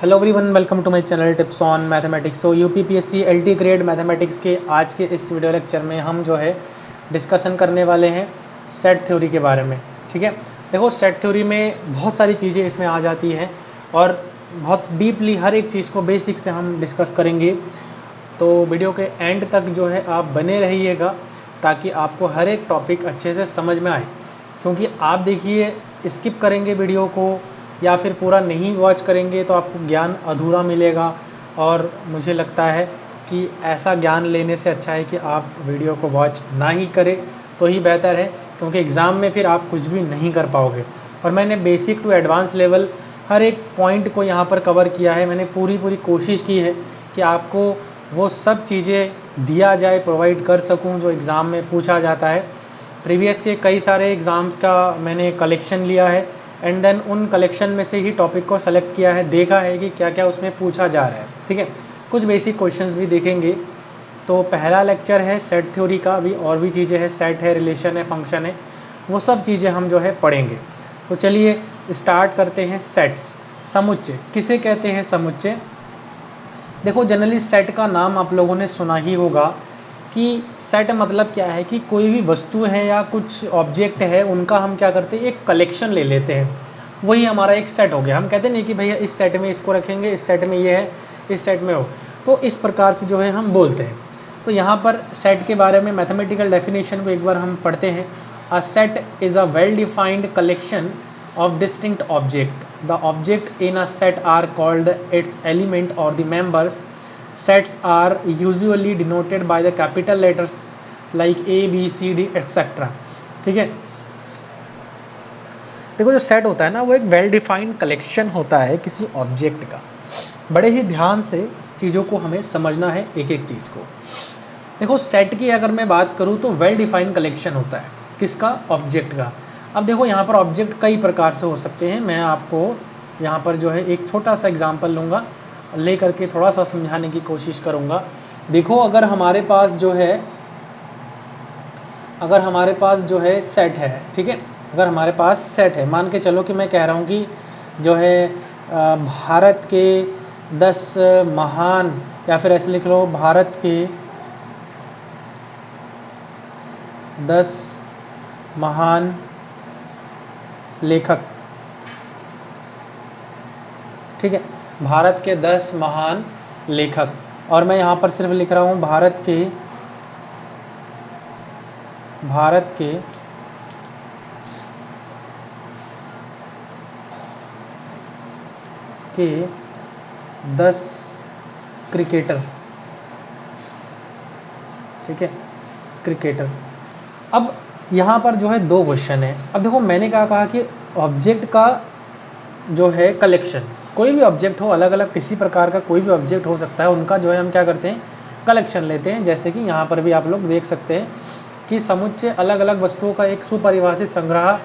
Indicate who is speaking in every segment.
Speaker 1: Hello everyone, welcome to my channel tips on mathematics. So UPPSC LT grade mathematics के आज के इस video lecture में हम जो है डिस्कशन करने वाले हैं सेट थ्योरी के बारे में। ठीक है, देखो सेट थ्योरी में बहुत सारी चीज़ें इसमें आ जाती हैं और बहुत डीपली हर एक चीज़ को बेसिक से हम डिस्कस करेंगे। तो वीडियो के एंड तक जो है आप बने रहिएगा ताकि आपको हर एक टॉपिक अच्छे से समझ में आए, क्योंकि आप देखिए स्किप करेंगे वीडियो को या फिर पूरा नहीं वॉच करेंगे तो आपको ज्ञान अधूरा मिलेगा। और मुझे लगता है कि ऐसा ज्ञान लेने से अच्छा है कि आप वीडियो को वॉच ना ही करें तो ही बेहतर है, क्योंकि एग्ज़ाम में फिर आप कुछ भी नहीं कर पाओगे। और मैंने बेसिक टू एडवांस लेवल हर एक पॉइंट को यहाँ पर कवर किया है। मैंने पूरी कोशिश की है कि आपको वो सब चीज़ें दिया जाए, प्रोवाइड कर सकूँ जो एग्ज़ाम में पूछा जाता है। प्रीवियस के कई सारे एग्ज़ाम्स का मैंने कलेक्शन लिया है एंड देन उन कलेक्शन में से ही टॉपिक को सेलेक्ट किया है, देखा है कि क्या क्या उसमें पूछा जा रहा है। ठीक है, कुछ बेसिक क्वेश्चंस भी देखेंगे। तो पहला लेक्चर है सेट थ्योरी का, अभी और भी चीज़ें हैं, सेट है, रिलेशन है, फंक्शन है, वो सब चीज़ें हम जो है पढ़ेंगे। तो चलिए स्टार्ट करते हैं। सेट्स, समुच्चय किसे कहते हैं? समुच्चय, देखो जनरली सेट का नाम आप लोगों ने सुना ही होगा कि सेट मतलब क्या है कि कोई भी वस्तु है या कुछ ऑब्जेक्ट है, उनका हम क्या करते हैं, एक कलेक्शन ले लेते हैं, वही हमारा एक सेट हो गया। हम कहते नहीं कि भैया इस सेट में इसको रखेंगे, इस सेट में ये है, इस सेट में हो। तो इस प्रकार से जो है हम बोलते हैं। तो यहाँ पर सेट के बारे में मैथमेटिकल डेफिनेशन को एक बार हम पढ़ते हैं। A set is a well defined collection of distinct object. The object in a set are called its element or the members. Sets are usually denoted by the capital letters like A, B, C, D, etc. ठीक है, देखो जो set होता है ना, वो एक well defined collection होता है किसी ऑब्जेक्ट का। बड़े ही ध्यान से चीज़ों को हमें समझना है, एक एक चीज़ को। देखो सेट की अगर मैं बात करूँ तो वेल डिफाइंड कलेक्शन होता है किसका? ऑब्जेक्ट का। अब देखो यहाँ पर ऑब्जेक्ट कई प्रकार से हो सकते हैं। मैं आपको यहाँ पर जो है एक छोटा सा एग्जांपल लूँगा, ले करके थोड़ा सा समझाने की कोशिश करूँगा। देखो अगर हमारे पास जो है सेट है, ठीक है, अगर हमारे पास सेट है, मान के चलो कि मैं कह रहा हूँ कि जो है भारत के 10 महान, या फिर ऐसे लिख लो भारत के 10 महान लेखक। ठीक है, भारत के 10 महान लेखक, और मैं यहाँ पर सिर्फ लिख रहा हूँ भारत के 10 क्रिकेटर। ठीक है, क्रिकेटर। अब यहाँ पर जो है दो क्वेश्चन है। अब देखो मैंने क्या कहा कि ऑब्जेक्ट का जो है कलेक्शन, कोई भी ऑब्जेक्ट हो, अलग अलग किसी प्रकार का कोई भी ऑब्जेक्ट हो सकता है, उनका जो है हम क्या करते हैं, कलेक्शन लेते हैं। जैसे कि यहाँ पर भी आप लोग देख सकते हैं कि समुच्चय अलग अलग वस्तुओं का एक सुपरिभाषित संग्रह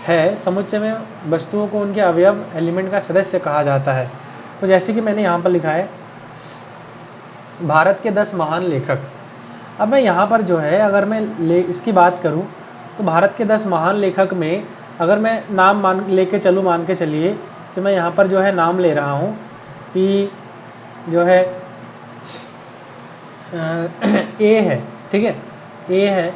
Speaker 1: है। समुच्चय में वस्तुओं को उनके अवयव, एलिमेंट का सदस्य कहा जाता है। तो जैसे कि मैंने यहाँ पर लिखा है भारत के 10 महान लेखक। अब मैं यहाँ पर जो है अगर मैं इसकी बात करूँ तो भारत के 10 महान लेखक में अगर मैं नाम मान के चलिए कि मैं यहाँ पर जो है नाम ले रहा हूँ कि जो है ए है, ठीक है, ए है,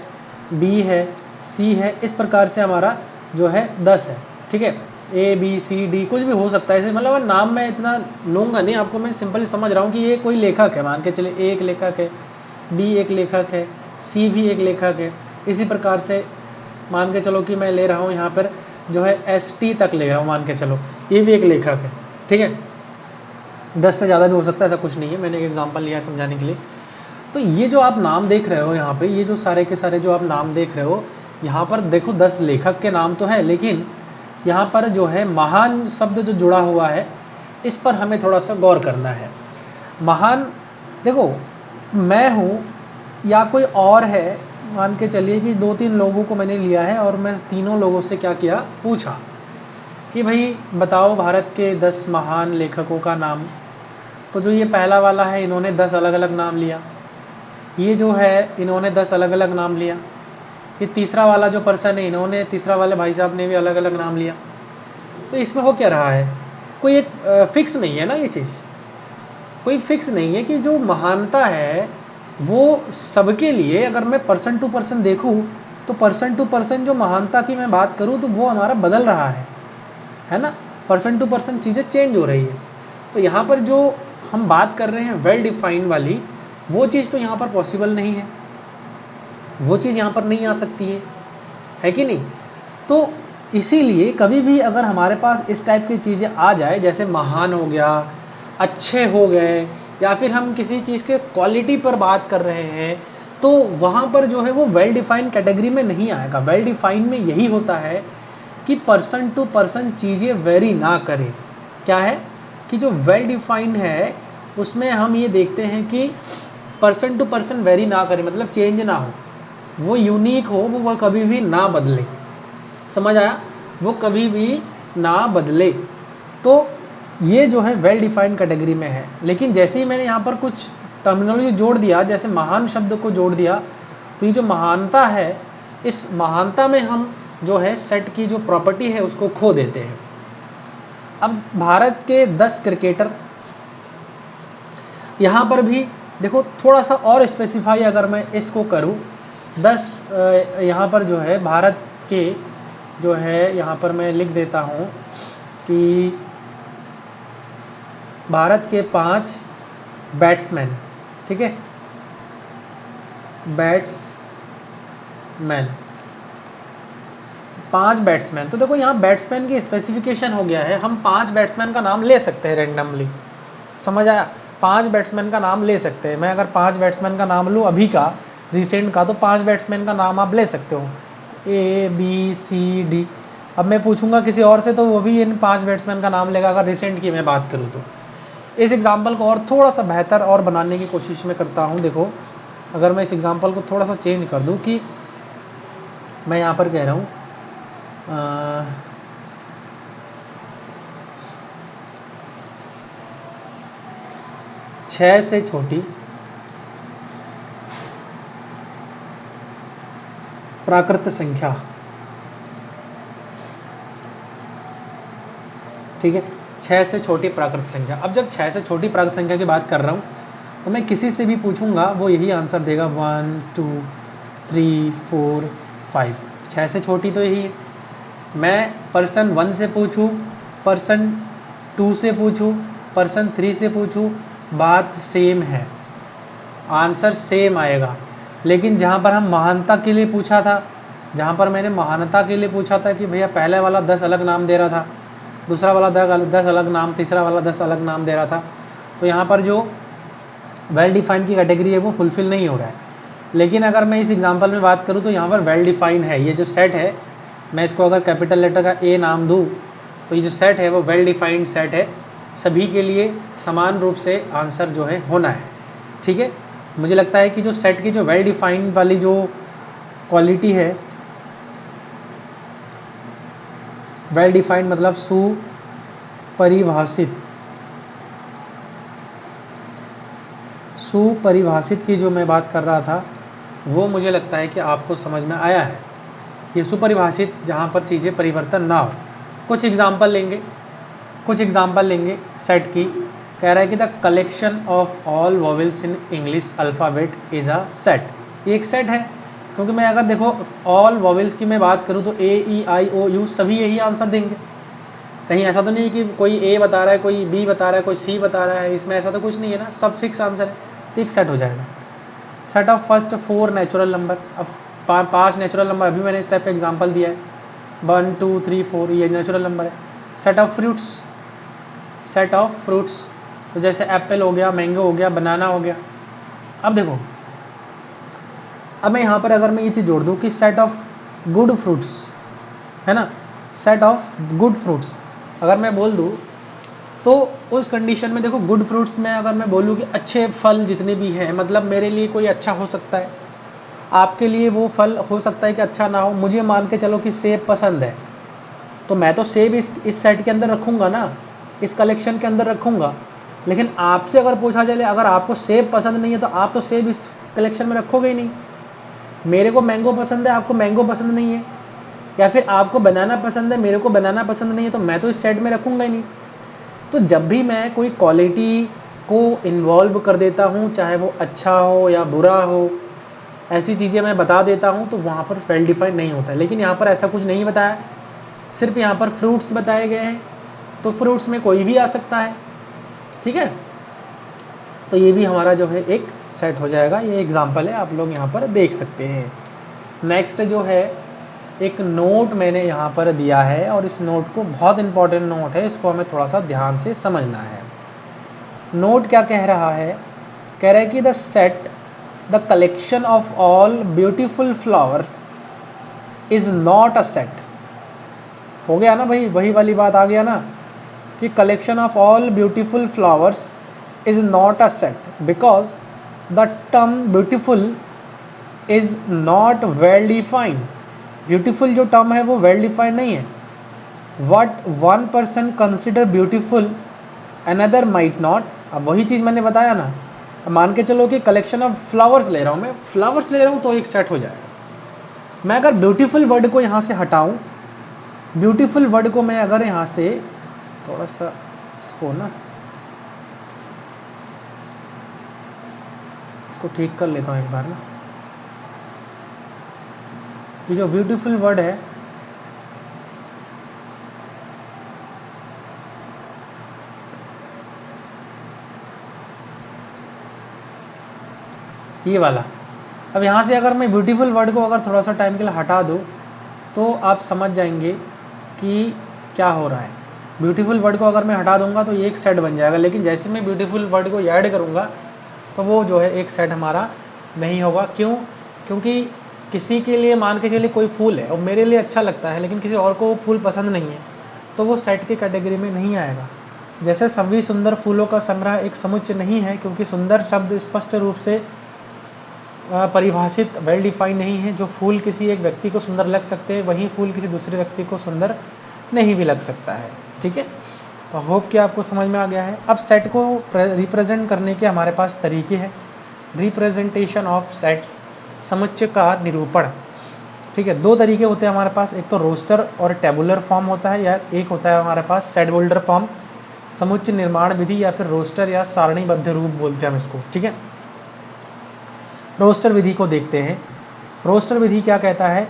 Speaker 1: बी है, सी है, इस प्रकार से हमारा जो है 10 है। ठीक है, ए बी सी डी कुछ भी हो सकता है ऐसे, मतलब नाम मैं इतना लूँगा नहीं, आपको मैं सिंपली समझ रहा हूँ कि ये कोई लेखक है। मान के चलिए ए एक लेखक है, बी एक लेखक है, सी भी एक लेखक है। इसी प्रकार से मान के चलो कि मैं ले रहा हूँ यहाँ पर जो है एस टी तक ले रहा हूँ, मान के चलो ये भी एक लेखक है। ठीक है, 10 से ज़्यादा भी हो सकता है, ऐसा कुछ नहीं है, मैंने एक एग्जांपल लिया है समझाने के लिए। तो ये जो आप नाम देख रहे हो यहाँ पे, ये जो सारे के सारे जो आप नाम देख रहे हो यहाँ पर, देखो 10 लेखक के नाम तो है, लेकिन यहाँ पर जो है महान शब्द जो जुड़ा हुआ है, इस पर हमें थोड़ा सा गौर करना है। महान, देखो मैं हूँ या कोई और है, मान के चलिए कि 2-3 लोगों को मैंने लिया है और मैं तीनों लोगों से क्या किया, पूछा कि भाई बताओ भारत के 10 महान लेखकों का नाम। तो जो ये पहला वाला है, इन्होंने 10 अलग अलग नाम लिया। ये जो है इन्होंने 10 अलग अलग नाम लिया। ये तीसरा वाला जो पर्सन है, तीसरा वाले भाई साहब ने भी अलग अलग नाम लिया। तो इसमें हो क्या रहा है कोई एक फिक्स नहीं है ना, ये चीज़ कोई फिक्स नहीं है कि जो महानता है वो सबके लिए, अगर मैं पर्सन टू पर्सन देखूँ तो पर्सन टू पर्सन जो महानता की मैं बात करूँ तो वो हमारा बदल रहा है ना, पर्सन टू पर्सन चीज़ें चेंज हो रही है। तो यहाँ पर जो हम बात कर रहे हैं वेल डिफाइंड वाली, वो चीज़ तो यहाँ पर पॉसिबल नहीं है, वो चीज़ यहाँ पर नहीं आ सकती है कि नहीं। तो इसीलिए कभी भी अगर हमारे पास इस टाइप की चीज़ें आ जाए, जैसे महान हो गया, अच्छे हो गए, या फिर हम किसी चीज़ के क्वालिटी पर बात कर रहे हैं, तो वहाँ पर जो है वो वेल डिफाइंड कैटेगरी में नहीं आएगा। वेल डिफाइंड में यही होता है कि पर्सन टू पर्सन चीज़ें वेरी ना करें। क्या है कि जो वेल डिफाइंड है उसमें हम ये देखते हैं कि पर्सन टू पर्सन वेरी ना करे, मतलब चेंज ना हो, वो यूनिक हो, वो कभी भी ना बदले। समझ आया, वो कभी भी ना बदले। तो ये जो है वेल डिफाइंड कैटेगरी में है। लेकिन जैसे ही मैंने यहाँ पर कुछ टर्मिनोलॉजी जोड़ दिया, जैसे महान शब्द को जोड़ दिया, तो ये जो महानता है, इस महानता में हम जो है सेट की जो प्रॉपर्टी है उसको खो देते हैं। अब भारत के 10 क्रिकेटर, यहाँ पर भी देखो थोड़ा सा और स्पेसिफाई अगर मैं इसको करूँ, 10 यहाँ पर जो है भारत के जो है, यहाँ पर मैं लिख देता हूँ कि भारत के 5 बैट्समैन, ठीक है, बैट्समैन, 5 बैट्समैन। तो देखो यहाँ बैट्समैन की स्पेसिफिकेशन हो गया है, हम 5 बैट्समैन का नाम ले सकते हैं रैंडमली। समझ आया, 5 बैट्समैन का नाम ले सकते हैं। मैं अगर 5 बैट्समैन का नाम लूँ अभी का, रिसेंट का, तो 5 बैट्समैन का नाम आप ले सकते हो, ABCD। अब मैं पूछूंगा किसी और से तो वो भी इन 5 बैट्समैन का नाम लेगा, अगर रिसेंट की मैं बात करूँ तो। इस एग्जाम्पल को और थोड़ा सा बेहतर और बनाने की कोशिश में करता हूँ। देखो अगर मैं इस एग्जाम्पल को थोड़ा सा चेंज कर दूँ कि मैं यहाँ पर कह रहा हूँ 6 से छोटी प्राकृत संख्या, ठीक है, 6 से छोटी प्राकृत संख्या। अब जब 6 से छोटी प्राकृत संख्या की बात कर रहा हूँ तो मैं किसी से भी पूछूंगा वो यही आंसर देगा, 1 2 3 4 5। 6 से छोटी तो यही है। मैं पर्सन 1 से पूछूं, पर्सन 2 से पूछूं, पर्सन 3 से पूछूं, बात सेम है, आंसर सेम आएगा। लेकिन जहाँ पर हम महानता के लिए पूछा था, जहाँ पर मैंने महानता के लिए पूछा था कि भैया पहले वाला 10 अलग नाम दे रहा था, दूसरा वाला 10 अलग नाम, तीसरा वाला 10 अलग नाम दे रहा था, तो यहाँ पर जो वेल डिफाइंड की कैटेगरी है वो फुलफ़िल नहीं हो रहा है। लेकिन अगर मैं इस एग्जांपल में बात करूँ तो यहाँ पर वेल डिफाइंड है। ये जो सेट है, मैं इसको अगर कैपिटल लेटर का A नाम दूँ तो ये जो सेट है वो वेल डिफाइंड सेट है, सभी के लिए समान रूप से आंसर जो है होना है, ठीक है। मुझे लगता है कि जो सेट की जो वेल डिफाइंड वाली जो क्वालिटी है, वेल डिफाइंड मतलब सुपरिभाषित की जो मैं बात कर रहा था वो मुझे लगता है कि आपको समझ में आया है। ये सुपरिभाषित जहाँ पर चीज़ें परिवर्तन ना हो। कुछ एग्जाम्पल लेंगे सेट की। कह रहा है कि the collection of all vowels in English alphabet is a set. ये एक सेट है, क्योंकि मैं अगर देखो ऑल वॉवेल्स की मैं बात करूँ तो A E I O U सभी यही आंसर देंगे। कहीं ऐसा तो नहीं कि कोई A बता रहा है, कोई B बता रहा है, कोई C बता रहा है, इसमें ऐसा तो कुछ नहीं है ना, सब फिक्स आंसर है, तो एक सेट हो जाएगा। Set of first 4 natural number. अब 5 नेचुरल नंबर, अभी मैंने इस टाइप का एग्जांपल दिया है, 1 2 3 4, ये नेचुरल नंबर है। सेट ऑफ फ्रूट्स, तो जैसे एप्पल हो गया, मैंगो हो गया, बनाना हो गया। अब देखो, अब मैं यहाँ पर अगर मैं ये चीज़ जोड़ दूँ कि सेट ऑफ गुड फ्रूट्स, है ना, सेट ऑफ गुड फ्रूट्स अगर मैं बोल दूँ तो उस कंडीशन में देखो गुड फ्रूट्स में अगर मैं बोलूँ कि अच्छे फल जितने भी हैं, मतलब मेरे लिए कोई अच्छा हो सकता है, आपके लिए वो फल हो सकता है कि अच्छा ना हो। मुझे मान के चलो कि सेब पसंद है, तो मैं तो सेब इस सेट के अंदर रखूँगा ना, इस कलेक्शन के अंदर रखूँगा। लेकिन आपसे अगर पूछा जाए, अगर आपको सेब पसंद नहीं है तो आप तो सेब इस कलेक्शन में रखोगे ही नहीं। मेरे को मैंगो पसंद है, आपको मैंगो पसंद नहीं है, या फिर आपको बनाना पसंद है, मेरे को बनाना पसंद नहीं है, तो मैं तो इस सेट में रखूँगा ही नहीं। तो जब भी मैं कोई क्वालिटी को इन्वॉल्व कर देता हूँ, चाहे वो अच्छा हो या बुरा हो, ऐसी चीज़ें मैं बता देता हूँ, तो वहाँ पर वेल डिफाइंड नहीं होता है। लेकिन यहाँ पर ऐसा कुछ नहीं बताया, सिर्फ यहाँ पर फ्रूट्स बताए गए हैं, तो फ्रूट्स में कोई भी आ सकता है, ठीक है। तो ये भी हमारा जो है एक सेट हो जाएगा। ये एग्जाम्पल है, आप लोग यहाँ पर देख सकते हैं। नेक्स्ट जो है एक नोट मैंने यहाँ पर दिया है, और इस नोट को, बहुत इंपॉर्टेंट नोट है, इसको हमें थोड़ा सा ध्यान से समझना है। नोट क्या कह रहा है? कह रहा है कि the collection of all beautiful flowers is not a set. हो गया ना भाई, वही वाली बात आ गया ना कि collection of all beautiful flowers is not a set because the term beautiful is not well defined. Beautiful जो टर्म है वो वेल डिफाइंड नहीं है। What one person consider beautiful another might not. अब वही चीज़ मैंने बताया ना, मान के चलो कि कलेक्शन ऑफ फ्लावर्स ले रहा हूँ, मैं फ्लावर्स ले रहा हूँ, तो एक सेट हो जाएगा। मैं अगर ब्यूटीफुल वर्ड को यहाँ से हटाऊँ, ब्यूटीफुल वर्ड को मैं अगर यहाँ से थोड़ा सा इसको ना, इसको ठीक कर लेता हूँ एक बार ना। ये जो ब्यूटीफुल वर्ड है, ये वाला, अब यहाँ से अगर मैं ब्यूटीफुल वर्ड को अगर थोड़ा सा टाइम के लिए हटा दूँ, तो आप समझ जाएंगे कि क्या हो रहा है। ब्यूटीफुल वर्ड को अगर मैं हटा दूंगा तो ये एक सेट बन जाएगा, लेकिन जैसे मैं ब्यूटीफुल वर्ड को ऐड करूँगा तो वो जो है एक सेट हमारा नहीं होगा। क्यों? क्योंकि किसी के लिए, मान के चलिए कोई फूल है और मेरे लिए अच्छा लगता है, लेकिन किसी और को वो फूल पसंद नहीं है, तो वो सेट की कैटेगरी में नहीं आएगा। जैसे सभी सुंदर फूलों का संग्रह एक समुच्चय नहीं है, क्योंकि सुंदर शब्द स्पष्ट रूप से परिभाषित, वेल डिफाइंड नहीं है। जो फूल किसी एक व्यक्ति को सुंदर लग सकते हैं, वही फूल किसी दूसरे व्यक्ति को सुंदर नहीं भी लग सकता है, ठीक है। तो होप कि आपको समझ में आ गया है। अब सेट को रिप्रेजेंट करने के हमारे पास तरीके हैं। रिप्रेजेंटेशन ऑफ सेट्स, समुच्चय का निरूपण, ठीक है। दो तरीके होते हैं हमारे पास, एक तो रोस्टर और टेबुलर फॉर्म होता है, या एक होता है हमारे पास सेट होल्डर फॉर्म, समुच्चय निर्माण विधि, या फिर रोस्टर या सारणीबद्ध रूप बोलते हैं हम इसको, ठीक है। रोस्टर विधि को देखते हैं। रोस्टर विधि क्या कहता है?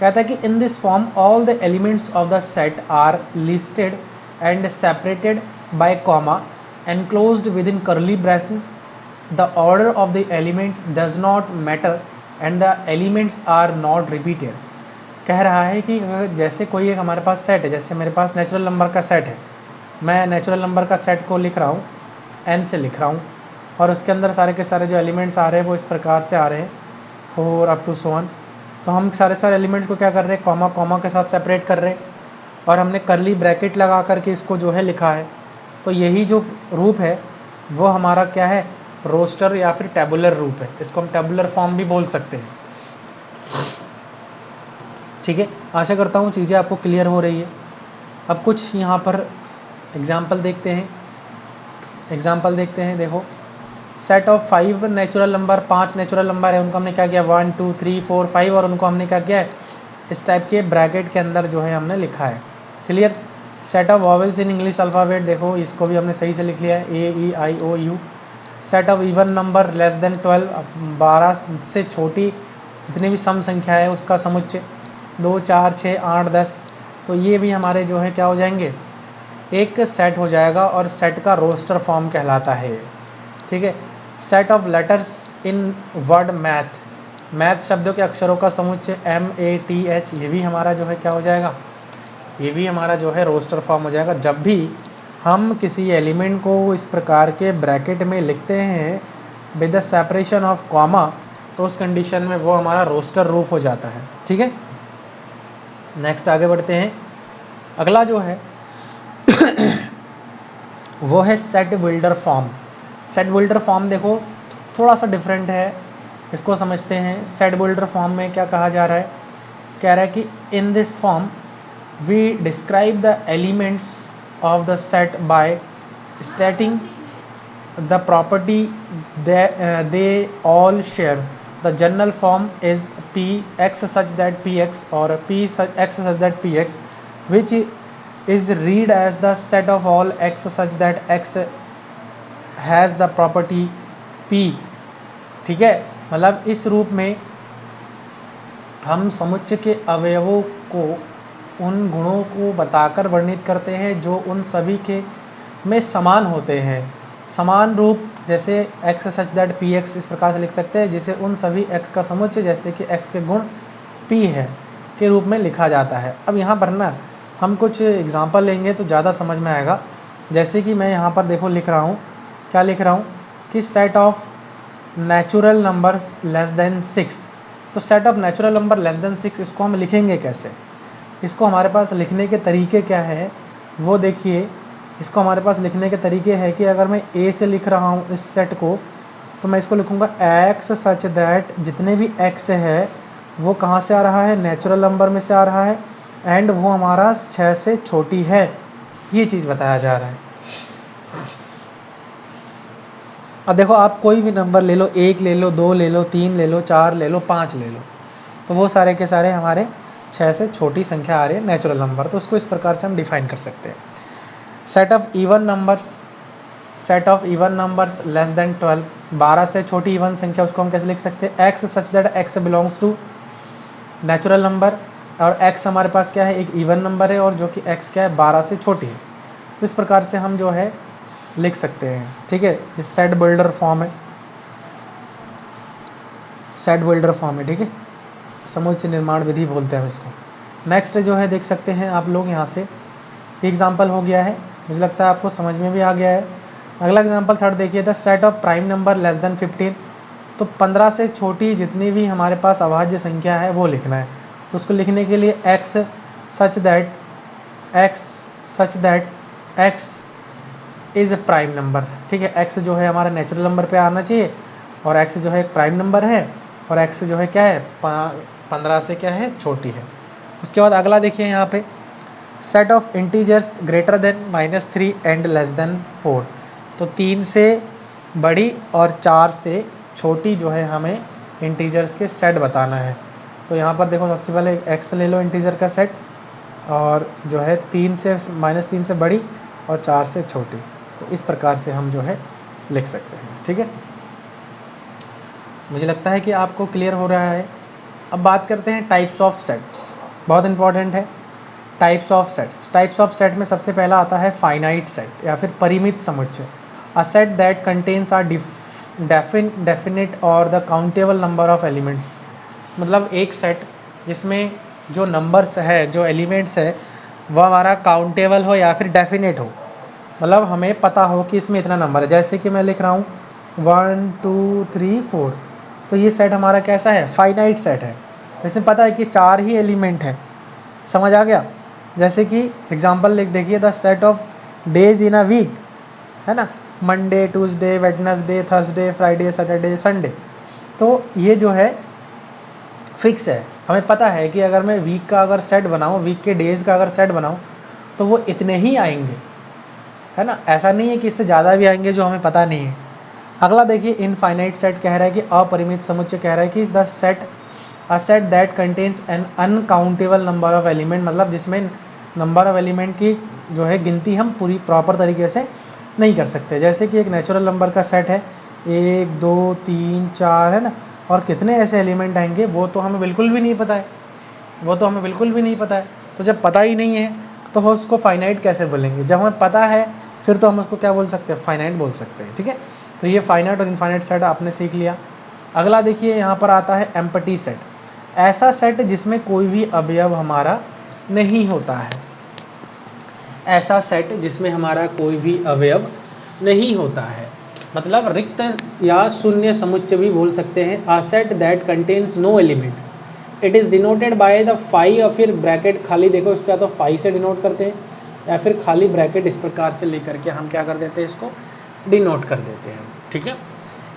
Speaker 1: कहता है कि in this form all the elements of the set are listed and separated by comma enclosed within curly braces. The order of the elements does not matter and the elements are not repeated. कह रहा है कि जैसे कोई एक हमारे पास set है, जैसे मेरे पास नेचुरल नंबर का सेट है, मैं नेचुरल नंबर का सेट को लिख रहा हूँ, n से लिख रहा हूँ, और उसके अंदर सारे के सारे जो एलिमेंट्स आ रहे हैं वो इस प्रकार से आ रहे हैं, 4 अप टू so on। तो हम सारे एलिमेंट्स को क्या कर रहे हैं, कॉमा कॉमा के साथ सेपरेट कर रहे हैं, और हमने करली ब्रैकेट लगा करके इसको जो है लिखा है। तो यही जो रूप है वो हमारा क्या है, रोस्टर या फिर टेबुलर रूप है। इसको हम टेबुलर फॉर्म भी बोल सकते हैं, ठीक है। आशा करता हूँ चीज़ें आपको क्लियर हो रही है। अब कुछ यहाँ पर एग्जाम्पल देखते हैं। देखो, set of 5 natural number, 5 natural number है, उनको हमने क्या किया, 1 2 3 4 5, और उनको हमने क्या किया है, इस टाइप के ब्रैकेट के अंदर जो है हमने लिखा है। Clear. Set of vowels in English alphabet, देखो इसको भी हमने सही से लिख लिया है, A E I O U। Set of even number less than 12, 12 से छोटी जितनी भी सम संख्या है उसका समुच्चय, 2 4 6 8 10। तो ये भी हमारे जो है क्या हो जाएंगे, एक सेट हो जाएगा, और सेट का रोस्टर फॉर्म कहलाता है, ठीक है। Set of letters in word math, math शब्दों के अक्षरों का समुच्चय, MATH, ये भी हमारा जो है क्या हो जाएगा, ये भी हमारा जो है रोस्टर फॉर्म हो जाएगा। जब भी हम किसी एलिमेंट को इस प्रकार के ब्रैकेट में लिखते हैं with the separation of comma, तो उस कंडीशन में वो हमारा रोस्टर रूप हो जाता है, ठीक है। नेक्स्ट आगे बढ़ते हैं। अगला जो है वो है set builder form. Set builder form देखो थोड़ा सा डिफरेंट है, इसको समझते हैं। सेट बिल्डर फॉर्म में क्या कहा जा रहा है, कह रहा है कि in this form we describe the elements of the set by stating the properties they all share. The general form is P X such that P X और P X such that P X, which is read as the set of all x such that x has the property P. ठीक है, मतलब इस रूप में हम समुच्चय के अवयवों को उन गुणों को बताकर वर्णित करते हैं जो उन सभी के में समान होते हैं। समान रूप जैसे x such that P x इस प्रकार से लिख सकते हैं, जिसे उन सभी x का समुच्चय जैसे कि x के गुण p है के रूप में लिखा जाता है। अब यहाँ पर ना हम कुछ एग्जांपल लेंगे तो ज़्यादा समझ में आएगा। जैसे कि मैं यहाँ पर देखो लिख रहा हूँ, क्या लिख रहा हूँ कि set of natural numbers less than 6। तो set of natural number less than 6 इसको हम लिखेंगे कैसे? इसको हमारे पास लिखने के तरीके क्या है वो देखिए। इसको हमारे पास लिखने के तरीके हैं कि अगर मैं ए से लिख रहा हूँ इस सेट को, तो मैं इसको लिखूँगा एक्स सच दैट जितने भी एक्स है वो कहाँ से आ रहा है? नेचुरल नंबर में से आ रहा है, एंड वो हमारा 6 से छोटी है, ये चीज़ बताया जा रहा है। अब देखो आप कोई भी नंबर ले लो, 1 ले लो, 2 ले लो, 3 ले लो, 4 ले लो, 5 ले लो, तो वो सारे के सारे हमारे 6 से छोटी संख्या आ रही है नेचुरल नंबर। तो उसको इस प्रकार से हम डिफाइन कर सकते हैं। Set of even numbers, set of even numbers less than 12, 12 से छोटी इवन संख्या उसको हम कैसे लिख सकते हैं? X such that x belongs to natural number, और एक्स हमारे पास क्या है? एक इवन नंबर है, और जो कि एक्स क्या है? 12 से छोटी है। तो इस प्रकार से हम जो है लिख सकते हैं। ठीक है, ये सेट बिल्डर फॉर्म है, सेट बिल्डर फॉर्म है। ठीक है, समुच्चय निर्माण विधि बोलते हैं इसको। नेक्स्ट जो है देख सकते हैं आप लोग यहाँ से एग्जाम्पल हो गया है, मुझे लगता है आपको समझ में भी आ गया है। अगला एग्जाम्पल थर्ड देखिए, the set of prime number less than 15। तो 15 से छोटी जितनी भी हमारे पास अभाज्य संख्या है वो लिखना है। तो उसको लिखने के लिए x such that x is a prime number. ठीक है, एक्स जो है हमारा नेचुरल नंबर पे आना चाहिए, और एक्स जो है एक प्राइम नंबर है, और एक्स जो है क्या है? 15 से क्या है? छोटी है। उसके बाद अगला देखिए यहाँ पे, set of integers greater than -3 and less than 4। तो 3 से बड़ी और 4 से छोटी जो है हमें इंटीजर्स के सेट बताना है। तो यहाँ पर देखो सबसे पहले एक्स ले लो इंटीजर का सेट, और जो है 3 से -3 से बड़ी और 4 से छोटी। तो इस प्रकार से हम जो है लिख सकते हैं। ठीक है, मुझे लगता है कि आपको क्लियर हो रहा है। अब बात करते हैं टाइप्स ऑफ सेट्स, बहुत इंपॉर्टेंट है। Types of sets, types of set में सबसे पहला आता है फाइनाइट सेट या फिर परिमित समुच्चय। A set that contains are definite और the countable number of elements. मतलब एक सेट जिसमें जो नंबर्स है, जो एलिमेंट्स है, वह हमारा काउंटेबल हो या फिर डेफिनेट हो, मतलब हमें पता हो कि इसमें इतना नंबर है। जैसे कि मैं लिख रहा हूँ 1 2 3 4, तो ये सेट हमारा कैसा है? फाइनाइट सेट है। इसमें पता है कि 4 ही एलिमेंट है। समझ आ गया? जैसे कि एग्जांपल लिख देखिए, the set of days in a week, है ना, Monday, Tuesday, Wednesday, Thursday, Friday, Saturday, Sunday. तो ये जो है फिक्स है, हमें पता है कि अगर मैं वीक का अगर सेट बनाऊँ, वीक के डेज़ का अगर सेट बनाऊँ, तो वो इतने ही आएंगे, है ना। ऐसा नहीं है कि इससे ज़्यादा भी आएंगे जो हमें पता नहीं है। अगला देखिए, इनफाइनाइट सेट कह रहा है कि अपरिमित समुच्चय कह रहा है कि the set a set that contains an uncountable number of element, मतलब जिसमें नंबर ऑफ एलिमेंट की जो है गिनती हम पूरी प्रॉपर तरीके से नहीं कर सकते। जैसे कि एक नेचुरल नंबर का सेट है 1 2 3 4, है ना, और कितने ऐसे एलिमेंट आएंगे वो तो हमें बिल्कुल भी नहीं पता है, वो तो हमें बिल्कुल भी नहीं पता है। तो जब पता ही नहीं है तो हम उसको फाइनाइट कैसे बोलेंगे? जब हमें पता है फिर तो हम उसको क्या बोल सकते हैं? फाइनाइट बोल सकते हैं। ठीक है, तो ये फाइनाइट और इनफाइनाइट सेट आपने सीख लिया। अगला देखिए यहाँ पर आता है एम्प्टी सेट, ऐसा सेट जिसमें कोई भी अवयव हमारा नहीं होता है। ऐसा सेट जिसमें हमारा कोई भी अवयव नहीं होता है, मतलब रिक्त या शून्य समुच्चय भी बोल सकते हैं। A set that contains no element, it is denoted by the phi, और फिर ब्रैकेट खाली देखो इसका, तो फाई से डिनोट करते हैं या फिर खाली ब्रैकेट इस प्रकार से लेकर के हम क्या कर देते हैं? इसको डिनोट कर देते हैं। ठीक है,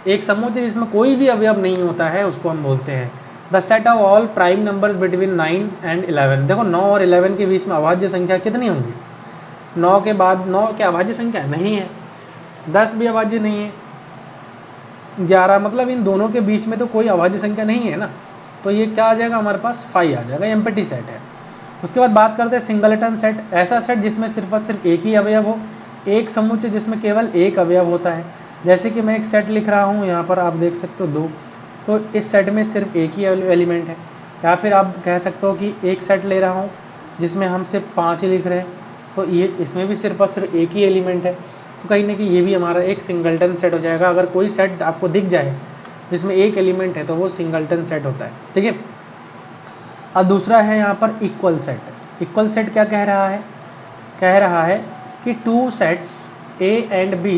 Speaker 1: एक समुच्चय जिसमें कोई भी अवयव नहीं होता है उसको हम बोलते हैं the set of all prime numbers between 9 and 11। देखो 9 और 11 के बीच में अभाज्य संख्या कितनी होंगी? 9 के बाद 9 क्या अभाज्य संख्या नहीं है, 10 भी अभाज्य नहीं है, 11, मतलब इन दोनों के बीच में तो कोई अभाज्य संख्या नहीं है ना। तो ये क्या आ जाएगा हमारे पास? फाई आ जाएगा, एम्प्टी सेट है। उसके बाद बात करते हैं सिंगलटन सेट, ऐसा सेट जिसमें सिर्फ और सिर्फ एक ही अवयव हो, एक समुच्चय जिसमें केवल एक अवयव होता है। जैसे कि मैं एक सेट लिख रहा हूँ, यहाँ पर आप देख सकते हो 2, तो इस सेट में सिर्फ एक ही एलिमेंट है। या फिर आप कह सकते हो कि एक सेट ले रहा हूँ जिसमें हम सिर्फ 5 ही लिख रहे हैं, तो ये इसमें भी सिर्फ और सिर्फ एक ही एलिमेंट है, तो कहीं ना कहीं ये भी हमारा एक सिंगलटन सेट हो जाएगा। अगर कोई सेट आपको दिख जाए जिसमें एक एलिमेंट है तो वो सिंगलटन सेट होता है, ठीक है। अब दूसरा है यहाँ पर इक्वल सेट। इक्वल सेट क्या कह रहा है? कह रहा है कि two sets A and B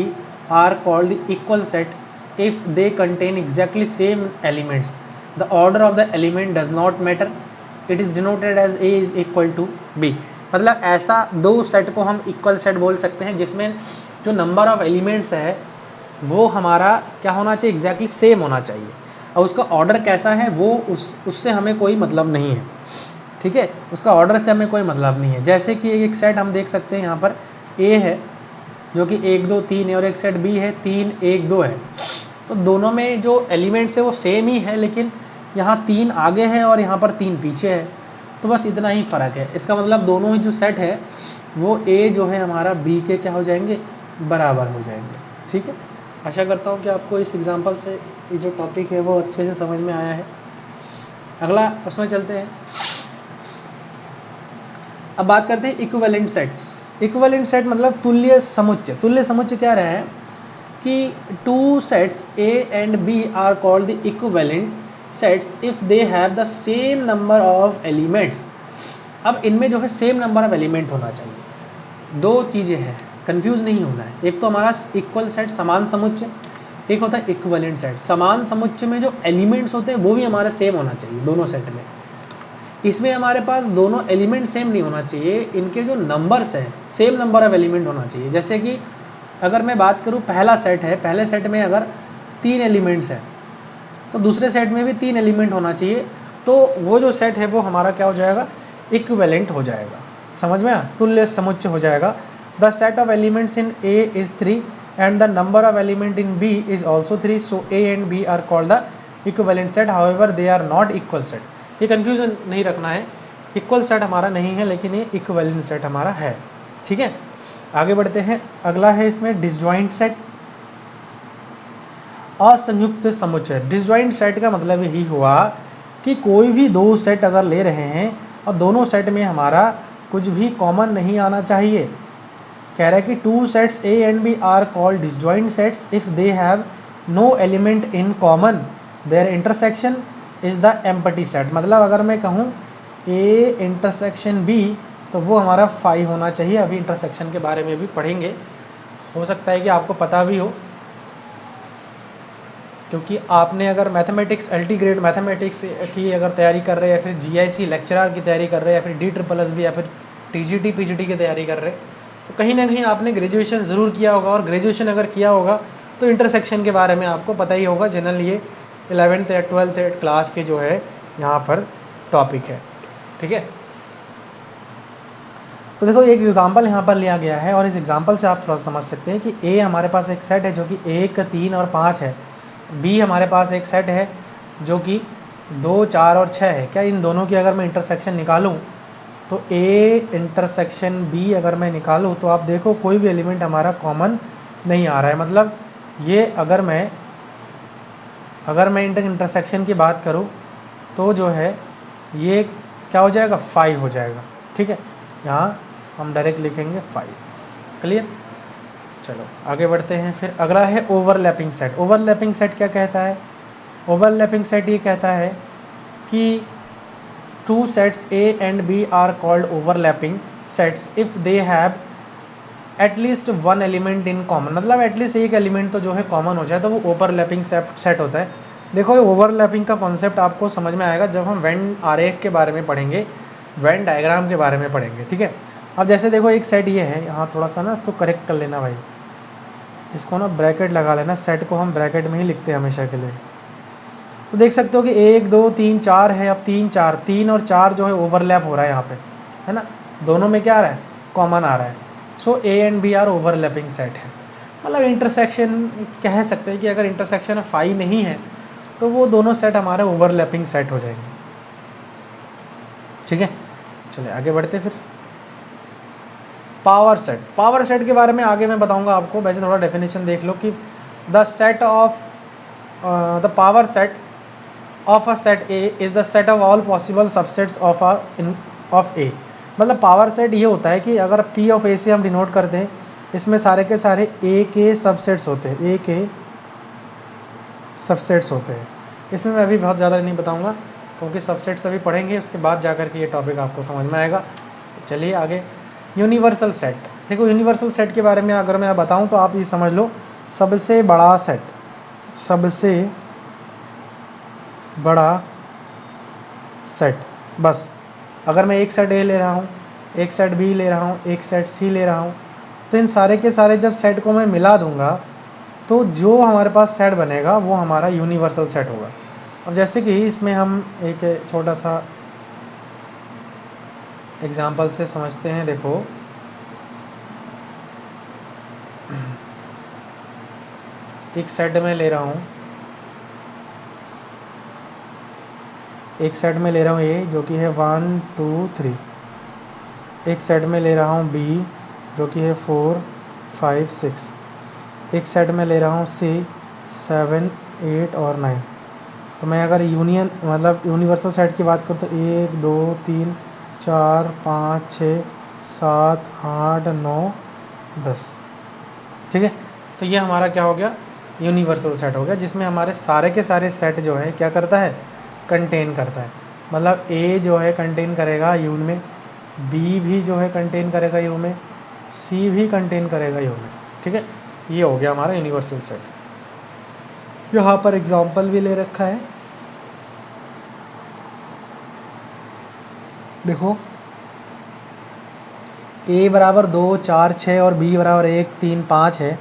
Speaker 1: are called the equal sets if they contain exactly same elements. The order of the element does not matter. It is denoted as A is equal to B. मतलब ऐसा दो set को हम equal set बोल सकते हैं जिसमें जो नंबर ऑफ एलिमेंट्स है वो हमारा क्या होना चाहिए, एग्जैक्टली सेम होना चाहिए, और उसका ऑर्डर कैसा है वो उससे हमें कोई मतलब नहीं है, ठीक है। उसका ऑर्डर से हमें कोई मतलब नहीं है। जैसे कि एक सेट हम देख सकते हैं यहाँ पर A है जो कि 1 2 3 है, और एक सेट B है 3 1 2 है, तो दोनों में जो एलिमेंट्स है वो सेम ही है, लेकिन यहाँ 3 आगे है और यहाँ पर 3 पीछे है, तो बस इतना ही फ़र्क है। इसका मतलब दोनों ही जो सेट है वो A जो है हमारा B के क्या हो जाएंगे, बराबर हो जाएंगे, ठीक है। आशा करता हूँ कि आपको इस एग्जांपल से ये जो टॉपिक है वो अच्छे से समझ में आया है। अगला उसमें चलते हैं। अब बात करते हैं इक्विवेलेंट सेट्स। इक्विवेलेंट सेट मतलब तुल्य समुच्चय। तुल्य समुच्चय क्या रहा है कि two sets A and B are called the equivalent sets if they have the same number of elements. अब इनमें जो है सेम नंबर ऑफ एलिमेंट होना चाहिए। दो चीज़ें हैं, कंफ्यूज नहीं होना है। एक तो हमारा इक्वल सेट समान समुच्चय, एक होता है इक्विवेलेंट सेट। समान समुच्चय में जो एलिमेंट्स होते हैं वो भी हमारा सेम होना चाहिए दोनों सेट में। इसमें हमारे पास दोनों एलिमेंट सेम नहीं होना चाहिए, इनके जो नंबर्स हैं सेम नंबर ऑफ एलिमेंट होना चाहिए। जैसे कि अगर मैं बात करूँ पहला सेट है, पहले सेट में अगर 3 एलिमेंट्स हैं तो दूसरे सेट में भी 3 एलिमेंट होना चाहिए, तो वो जो सेट है वो हमारा क्या हो जाएगा, इक्विवेलेंट हो जाएगा। समझ में आया? तुल्य समुच्चय हो जाएगा। The set of elements in A is 3 and the number of element in B is also 3, so A and B are called the equivalent set, however they are not equal set. ये confusion नहीं रखना है, equal set हमारा नहीं है लेकिन ये equivalent set हमारा है, ठीक है। आगे बढ़ते हैं। अगला है इसमें डिसजॉइंट सेट, असंयुक्त समुच्चय। डिसजॉइंट सेट का मतलब यही हुआ कि कोई भी दो सेट अगर ले रहे हैं और दोनों सेट में हमारा कुछ भी कॉमन नहीं आना चाहिए। कह रहा है कि two sets A and B are called disjoint sets if they have no element in common, their intersection is the empty set. मतलब अगर मैं कहूँ A इंटरसेक्शन B तो वो हमारा 5 होना चाहिए। अभी इंटरसेक्शन के बारे में भी पढ़ेंगे, हो सकता है कि आपको पता भी हो, क्योंकि आपने अगर मैथमेटिक्स LT ग्रेड मैथमेटिक्स की अगर तैयारी कर रहे हैं, या फिर GIC लेक्चरर की तैयारी कर रहे हैं, या फिर DSSS या फिर TGT PGT की तैयारी कर रहे हैं, तो कहीं ना कहीं आपने ग्रेजुएशन ज़रूर किया होगा, और ग्रेजुएशन अगर किया होगा तो इंटरसेक्शन के बारे में आपको पता ही होगा। जनरल ये 11th या 12th क्लास के जो है यहाँ पर टॉपिक है, ठीक है। तो देखो एक एग्जांपल यहाँ पर लिया गया है, और इस एग्जांपल से आप थोड़ा समझ सकते हैं कि A हमारे पास एक सेट है जो कि 1 3 और 5 है, B हमारे पास एक सेट है जो कि 2 4 और 6 है। क्या इन दोनों की अगर मैं इंटरसेक्शन निकालूं तो A इंटरसेक्शन B अगर मैं निकालूं तो आप देखो कोई भी एलिमेंट हमारा कॉमन नहीं आ रहा है। मतलब ये अगर मैं इंटरसेक्शन की बात करूं तो जो है ये क्या हो जाएगा, 5 हो जाएगा, ठीक है। यहाँ हम डायरेक्ट लिखेंगे 5, क्लियर। चलो आगे बढ़ते हैं। फिर अगला है ओवरलैपिंग सेट। ओवरलैपिंग सेट क्या कहता है? ओवरलैपिंग सेट ये कहता है कि two sets A and B are called overlapping sets if they have at least one element in common. मतलब एटलीस्ट एक एलिमेंट तो जो है कॉमन हो जाए तो वो ओवरलैपिंग सेट होता है। देखो ये ओवरलैपिंग का कॉन्सेप्ट आपको समझ में आएगा जब हम वेन आरेख के बारे में पढ़ेंगे, वेन डायग्राम के बारे में पढ़ेंगे, ठीक है। अब जैसे देखो एक सेट ये है, यहाँ थोड़ा सा ना इसको करेक्ट कर लेना भाई, इसको ना ब्रैकेट लगा लेना, सेट को हम ब्रैकेट में ही लिखते हैं हमेशा के लिए। तो देख सकते हो कि 1 2 3 4 है। अब 3 4 3 और 4 जो है ओवरलैप हो रहा है यहाँ पे, है ना, दोनों में क्या आ रहा है, कॉमन आ रहा है। So A and B are overlapping set है। मतलब इंटरसेक्शन कह सकते हैं कि अगर इंटरसेक्शन 5 नहीं है तो वो दोनों सेट हमारे ओवरलैपिंग सेट हो जाएंगे, ठीक है। चलिए आगे बढ़ते फिर। पावर सेट, पावर सेट के बारे में आगे मैं बताऊंगा आपको, वैसे थोड़ा डेफिनेशन देख लो कि the set of the power set of a set a is the set of all possible subsets of a. मतलब पावर सेट ये होता है कि अगर पी ऑफ ए से हम डिनोट करते हैं, इसमें सारे के सारे ए के सबसेट्स होते हैं, ए के सबसेट्स होते हैं। इसमें मैं अभी बहुत ज़्यादा नहीं बताऊंगा क्योंकि सबसेट्स अभी पढ़ेंगे, उसके बाद जाकर के ये टॉपिक आपको समझ में आएगा। तो चलिए आगे। यूनिवर्सल सेट, देखो यूनिवर्सल सेट के बारे में अगर मैं बताऊं तो आप ये समझ लो सबसे बड़ा सेट, सबसे बड़ा सेट। बस अगर मैं एक सेट ए ले रहा हूँ, एक सेट बी ले रहा हूँ, एक सेट सी ले रहा हूँ, तो इन सारे के सारे जब सेट को मैं मिला दूंगा तो जो हमारे पास सेट बनेगा वो हमारा यूनिवर्सल सेट होगा। अब जैसे कि इसमें हम एक छोटा सा एग्जाम्पल से समझते हैं। देखो एक सेट में ले रहा हूँ, एक सेट में ले रहा हूँ ए जो कि है 1 2 3, एक सेट में ले रहा हूँ बी जो कि है 4 5 6, एक सेट में ले रहा हूँ सी 7 8 और 9। तो मैं अगर यूनियन मतलब यूनिवर्सल सेट की बात करूँ तो 1 2 3 4 5 6 7 8 9 10, ठीक है। तो ये हमारा क्या हो गया, यूनिवर्सल सेट हो गया, जिसमें हमारे सारे के सारे सेट जो है क्या करता है, कंटेन करता है। मतलब ए जो है कंटेन करेगा यू में, बी भी जो है कंटेन करेगा यू में, सी भी कंटेन करेगा यू में, ठीक है। ये हो गया हमारा यूनिवर्सल सेट। यहाँ पर एग्जांपल भी ले रखा है, देखो ए बराबर 2 4 6 और बी बराबर 1 3 5 है।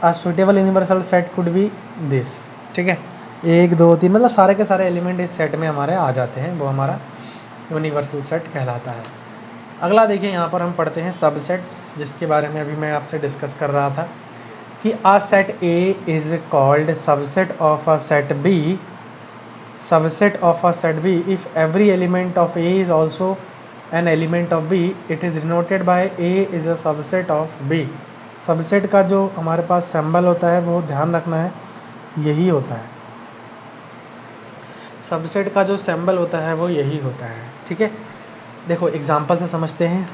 Speaker 1: A suitable universal set could be this, ठीक है। 1 2 3 मतलब सारे के सारे एलिमेंट इस सेट में हमारे आ जाते हैं, वो हमारा यूनिवर्सल सेट कहलाता है। अगला देखिए, यहाँ पर हम पढ़ते हैं सबसेट्स, जिसके बारे में अभी मैं आपसे डिस्कस कर रहा था कि a set A is called subset of a set b, subset of a set b if every element of a is also an element of b, it is denoted by a is a subset of b. Subset का जो हमारे पास symbol होता है वो ध्यान रखना है, यही होता है। सबसेट का जो सिंबल होता है वो यही होता है, ठीक है। देखो एग्जांपल से समझते हैं।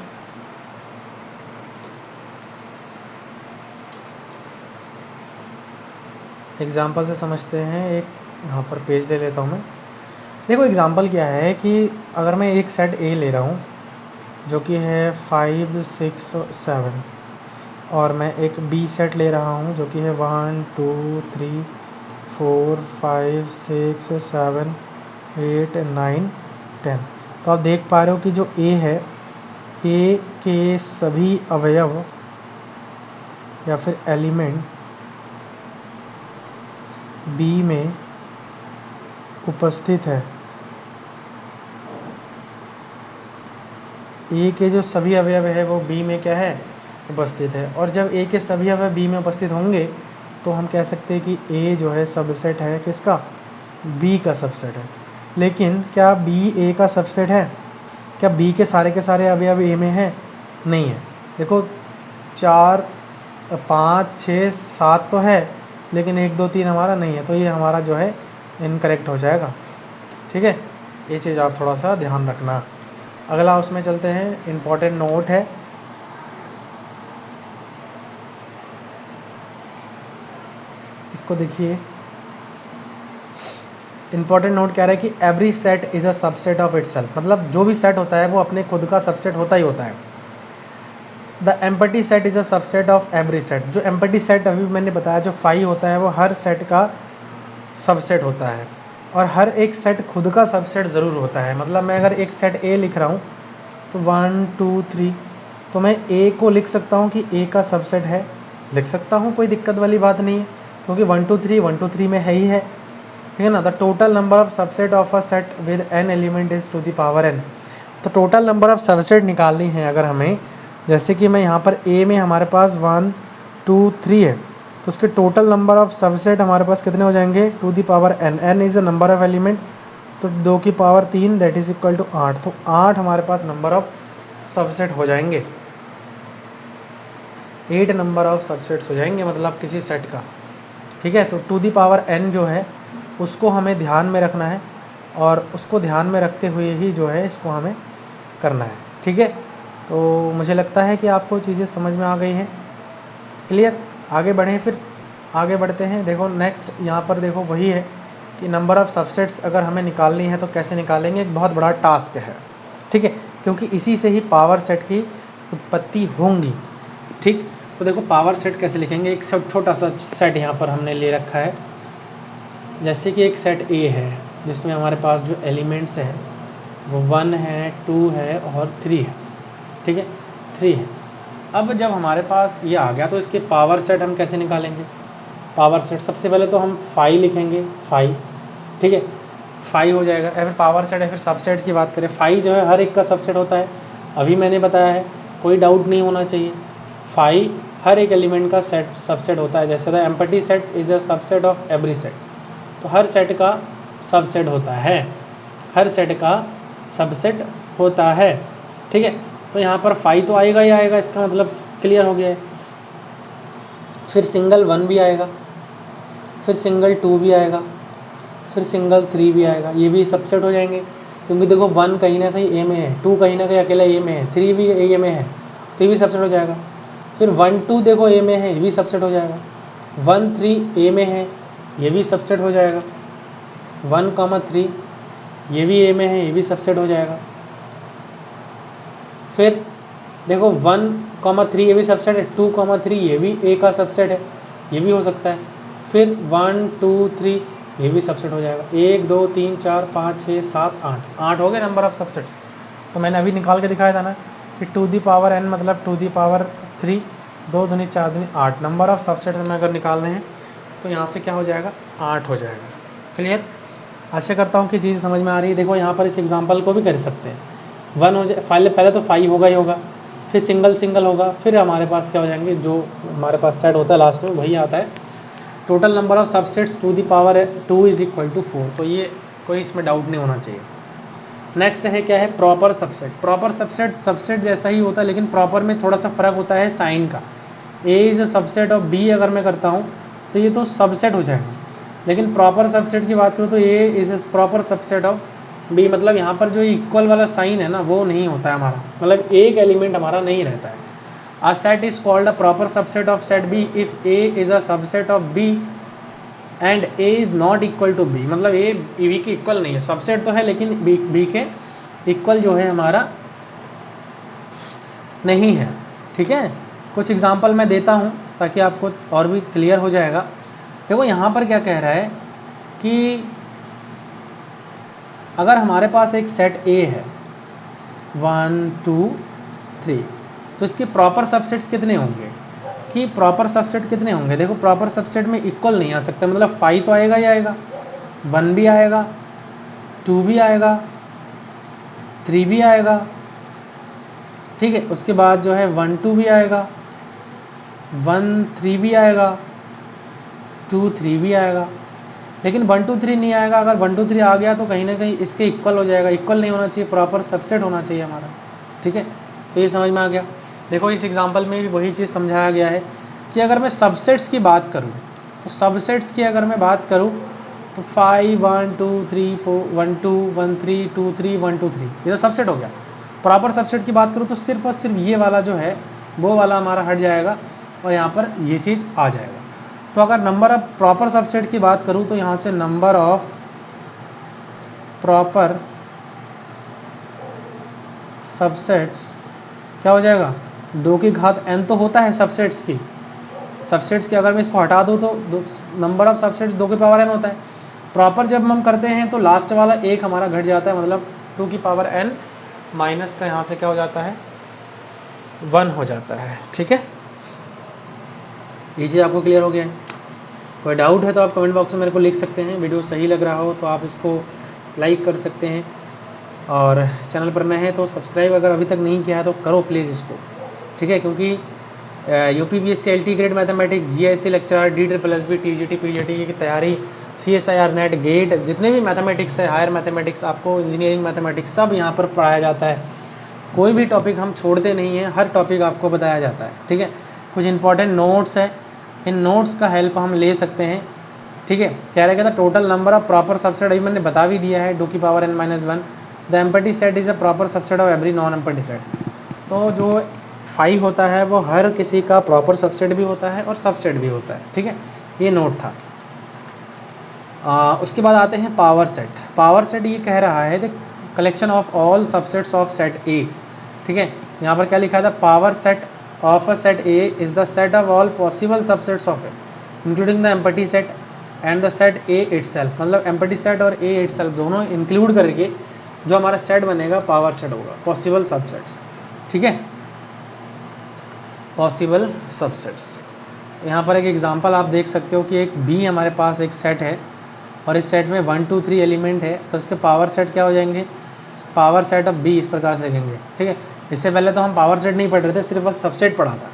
Speaker 1: एग्जांपल से समझते हैं, एक यहाँ पर पेज ले लेता हूँ मैं। देखो एग्जांपल क्या है कि अगर मैं एक सेट ए ले रहा हूँ जो कि है 5 6 7, और मैं एक बी सेट ले रहा हूँ जो कि है 1 2 3 4 5 6 7 8 9 10। तो आप देख पा रहे हो कि जो ए है, ए के सभी अवयव या फिर एलिमेंट बी में उपस्थित है। ए के जो सभी अवयव है वो बी में क्या है, उपस्थित है। और जब ए के सभी अवयव बी में उपस्थित होंगे तो हम कह सकते हैं कि ए जो है सबसेट है किसका, बी का सबसेट है। लेकिन क्या बी ए का सबसेट है, क्या बी के सारे अवयव ए में है, नहीं है। देखो 4 5 6 7 तो है, लेकिन 1 2 3 हमारा नहीं है, तो ये हमारा जो है इनकरेक्ट हो जाएगा, ठीक है। ये चीज़ आप थोड़ा सा ध्यान रखना। अगला उसमें चलते हैं, इम्पॉर्टेंट नोट है, इसको देखिए। इंपॉर्टेंट नोट कह रहा है कि every set is a subset of itself, मतलब जो भी सेट होता है वो अपने खुद का सबसेट होता ही होता है। The empty set is a subset of every set, जो एम्पटी सेट अभी मैंने बताया जो 5 होता है वो हर सेट का सबसेट होता है, और हर एक सेट खुद का सबसेट ज़रूर होता है। मतलब मैं अगर एक सेट ए लिख रहा हूँ तो 1 2 3, तो मैं ए को लिख सकता हूँ कि ए का सबसेट है, लिख सकता हूँ, कोई दिक्कत वाली बात नहीं है, क्योंकि 1 2 3 में है ही है, ठीक है ना। The total number of subset of a set with n element is two the power n. तो टोटल नंबर ऑफ सबसेट निकालनी है अगर हमें, जैसे कि मैं यहाँ पर ए में हमारे पास 1 2 3 है, तो उसके टोटल नंबर ऑफ सबसेट हमारे पास कितने हो जाएंगे, two the power n. N is the number of element तो 2 की power 3 that is equal to 8। तो 8 हमारे पास नंबर ऑफ सबसेट हो जाएंगे, 8 नंबर ऑफ सबसेट्स हो जाएंगे मतलब किसी सेट का। ठीक है, तो टू दी पावर n जो है उसको हमें ध्यान में रखना है और उसको ध्यान में रखते हुए ही जो है इसको हमें करना है। ठीक है, तो मुझे लगता है कि आपको चीज़ें समझ में आ गई हैं। क्लियर, आगे बढ़ें, फिर आगे बढ़ते हैं। देखो नेक्स्ट यहाँ पर देखो वही है कि नंबर ऑफ़ सबसेट्स अगर हमें निकालनी है तो कैसे निकालेंगे, एक बहुत बड़ा टास्क है। ठीक है, क्योंकि इसी से ही पावर सेट की उत्पत्ति होंगी। ठीक, तो देखो पावर सेट कैसे लिखेंगे। एक छोटा सा सेट यहाँ पर हमने ले रखा है, जैसे कि एक सेट A है जिसमें हमारे पास जो एलिमेंट्स हैं वो 1 है, 2 है और 3 है। ठीक है, 3 है। अब जब हमारे पास ये आ गया तो इसके पावर सेट हम कैसे निकालेंगे। पावर सेट सबसे पहले तो हम 5 लिखेंगे, 5। ठीक है, 5 हो जाएगा। या फिर पावर सेट या फिर सबसेट की बात करें, 5 जो है हर एक का सबसेट होता है, अभी मैंने बताया है, कोई डाउट नहीं होना चाहिए। 5 हर एक एलिमेंट का सेट सबसेट होता है। जैसे the empty set is a subset of every set, तो हर सेट का सबसेट होता है, हर सेट का सबसेट होता है। ठीक है, तो यहाँ पर 5 तो आएगा ही आएगा, इसका मतलब क्लियर हो गया है। फिर सिंगल 1 भी आएगा, फिर सिंगल 2 भी आएगा, फिर सिंगल 3 भी आएगा, ये भी सबसेट हो जाएंगे। क्योंकि देखो 1 कहीं ना कहीं ए में है, 2 कहीं ना कहीं अकेला ए में है, 3 भी ए में है, तो ये भी सबसेट हो जाएगा। फिर 1 2 देखो ए में है, ये भी सबसेट हो जाएगा। 1 3 ए में है, ये भी सबसेट हो जाएगा। 1 3 ये भी ए में है, ये भी सबसेट हो जाएगा। फिर देखो 1 3 ये भी सबसेट है, 2 3 ये भी ए का सबसेट है, ये भी हो सकता है। फिर 1 2 3 ये भी सबसेट हो जाएगा। 1 2 3 4 5 6 7 8 8 हो गए नंबर ऑफ सबसेट्स। तो मैंने अभी निकाल के दिखाया था ना कि टू दी पावर n मतलब टू दी पावर 3, 2 दूनी 4 दूनी 8 नंबर ऑफ सबसेट हमें अगर निकालने हैं तो यहाँ से क्या हो जाएगा, 8 हो जाएगा। क्लियर, आशा करता हूँ कि चीज़ समझ में आ रही है। देखो यहाँ पर इस एग्जाम्पल को भी कर सकते हैं। 1 हो जाए, पहले तो 5 होगा ही होगा, फिर सिंगल सिंगल होगा, फिर हमारे पास क्या हो जाएंगे, जो हमारे पास सेट होता है लास्ट में वही आता है। Total number of subsets two the power 2 is equal to 4, तो ये कोई इसमें डाउट नहीं होना चाहिए। नेक्स्ट है क्या है, proper subset. Proper subset subset जैसा ही होता है, लेकिन प्रॉपर में थोड़ा सा फ़र्क होता है साइन का। A is a subset of B अगर मैं करता हूँ तो ये तो सबसेट हो जाएगा, लेकिन प्रॉपर सबसेट की बात करूँ तो A is a proper subset of B, मतलब यहाँ पर जो इक्वल वाला साइन है ना वो नहीं होता है हमारा, मतलब एक एलिमेंट हमारा नहीं रहता है। A set is called a proper subset of set B if A is a subset of B and A is not equal to B, मतलब A B के इक्वल नहीं है, सबसेट तो है लेकिन B के इक्वल जो है हमारा नहीं है। ठीक है, कुछ एग्जांपल मैं देता हूँ ताकि आपको और भी क्लियर हो जाएगा। देखो यहाँ पर क्या कह रहा है कि अगर हमारे पास एक सेट A है 1 2 3, तो इसके प्रॉपर सबसेट्स कितने होंगे, कि प्रॉपर सबसेट कितने होंगे। देखो प्रॉपर सबसेट में इक्वल नहीं आ सकता, मतलब 5 तो आएगा ही आएगा, 1 भी आएगा, 2 भी आएगा, 3 भी आएगा। ठीक है, उसके बाद जो है 1 2 भी आएगा, 1 3 भी आएगा, 2 3 भी आएगा, लेकिन 1 2 3 नहीं आएगा। अगर 1 2 3 आ गया तो कहीं ना कहीं इसके इक्वल हो जाएगा, इक्वल नहीं होना चाहिए, प्रॉपर सबसेट होना चाहिए हमारा। ठीक है, तो ये समझ में आ गया। देखो इस एग्जांपल में भी वही चीज़ समझाया गया है कि अगर मैं सबसेट्स की बात करूँ तो सबसेट्स की अगर मैं बात करूँ तो 5 1 2 3 4 1 2 1 3 2 3 1 2 3 ये तो सबसेट हो गया। प्रॉपर सबसेट की बात करूँ तो सिर्फ और सिर्फ ये वाला जो है वो वाला हमारा हट जाएगा और यहाँ पर ये चीज़ आ जाएगा। तो अगर नंबर ऑफ प्रॉपर सबसेट की बात करूँ तो यहाँ से नंबर ऑफ प्रॉपर सबसेट्स क्या हो जाएगा, 2 की घात n तो होता है सबसेट्स की अगर मैं इसको हटा दूँ तो नंबर ऑफ सबसेट्स 2 की पावर n होता है। प्रॉपर जब हम करते हैं तो लास्ट वाला एक हमारा घट जाता है, मतलब 2 की पावर n माइनस का यहाँ से क्या हो जाता है 1 हो जाता है। ठीक है, ये चीज़ आपको क्लियर हो गया है। कोई डाउट है तो आप कमेंट बॉक्स में मेरे को लिख सकते हैं। वीडियो सही लग रहा हो तो आप इसको लाइक कर सकते हैं, और चैनल पर नए हैं तो सब्सक्राइब अगर अभी तक नहीं किया है तो करो प्लीज़ इसको। ठीक है, क्योंकि UPPSC LT grade mathematics GIC lecturer DSSB TGT PGT की तैयारी CSIR नेट गेट, जितने भी मैथमेटिक्स है, हायर मैथमेटिक्स, आपको इंजीनियरिंग मैथमेटिक्स सब यहाँ पर पढ़ाया जाता है। कोई भी टॉपिक हम छोड़ते नहीं हैं, हर टॉपिक आपको बताया जाता है, ठीक है। कुछ इंपॉर्टेंट नोट्स है, इन नोट्स का हेल्प हम ले सकते हैं, ठीक है। कह रहे था total number of proper subset, अभी मैंने बता भी दिया है, 2 की power n-1। The empty set is a proper subset of every non empty set. तो जो 5 होता है वो हर किसी का प्रॉपर सबसेट भी होता है और सबसेट भी होता है, ठीक है। ये नोट था। उसके बाद आते हैं पावर सेट। पावर सेट ये कह रहा है the collection of all subsets of set ए, ठीक है। यहाँ पर क्या लिखा था, power set of a set a is the set of all possible subsets of A including the empty set and the set A itself. मतलब empty set और ए itself दोनों इंक्लूड करके जो हमारा सेट बनेगा पावर सेट होगा, possible subsets, ठीक है, पॉसिबल सबसेट्स। यहाँ पर एक एग्जांपल आप देख सकते हो कि एक बी हमारे पास एक सेट है और इस सेट में 1 2 3 एलिमेंट है, तो इसके पावर सेट क्या हो जाएंगे, पावर सेट ऑफ बी, इस प्रकार से लिखेंगे, ठीक है। इससे पहले तो हम पावर सेट नहीं पढ़ रहे थे, सिर्फ बस सबसेट पढ़ा था,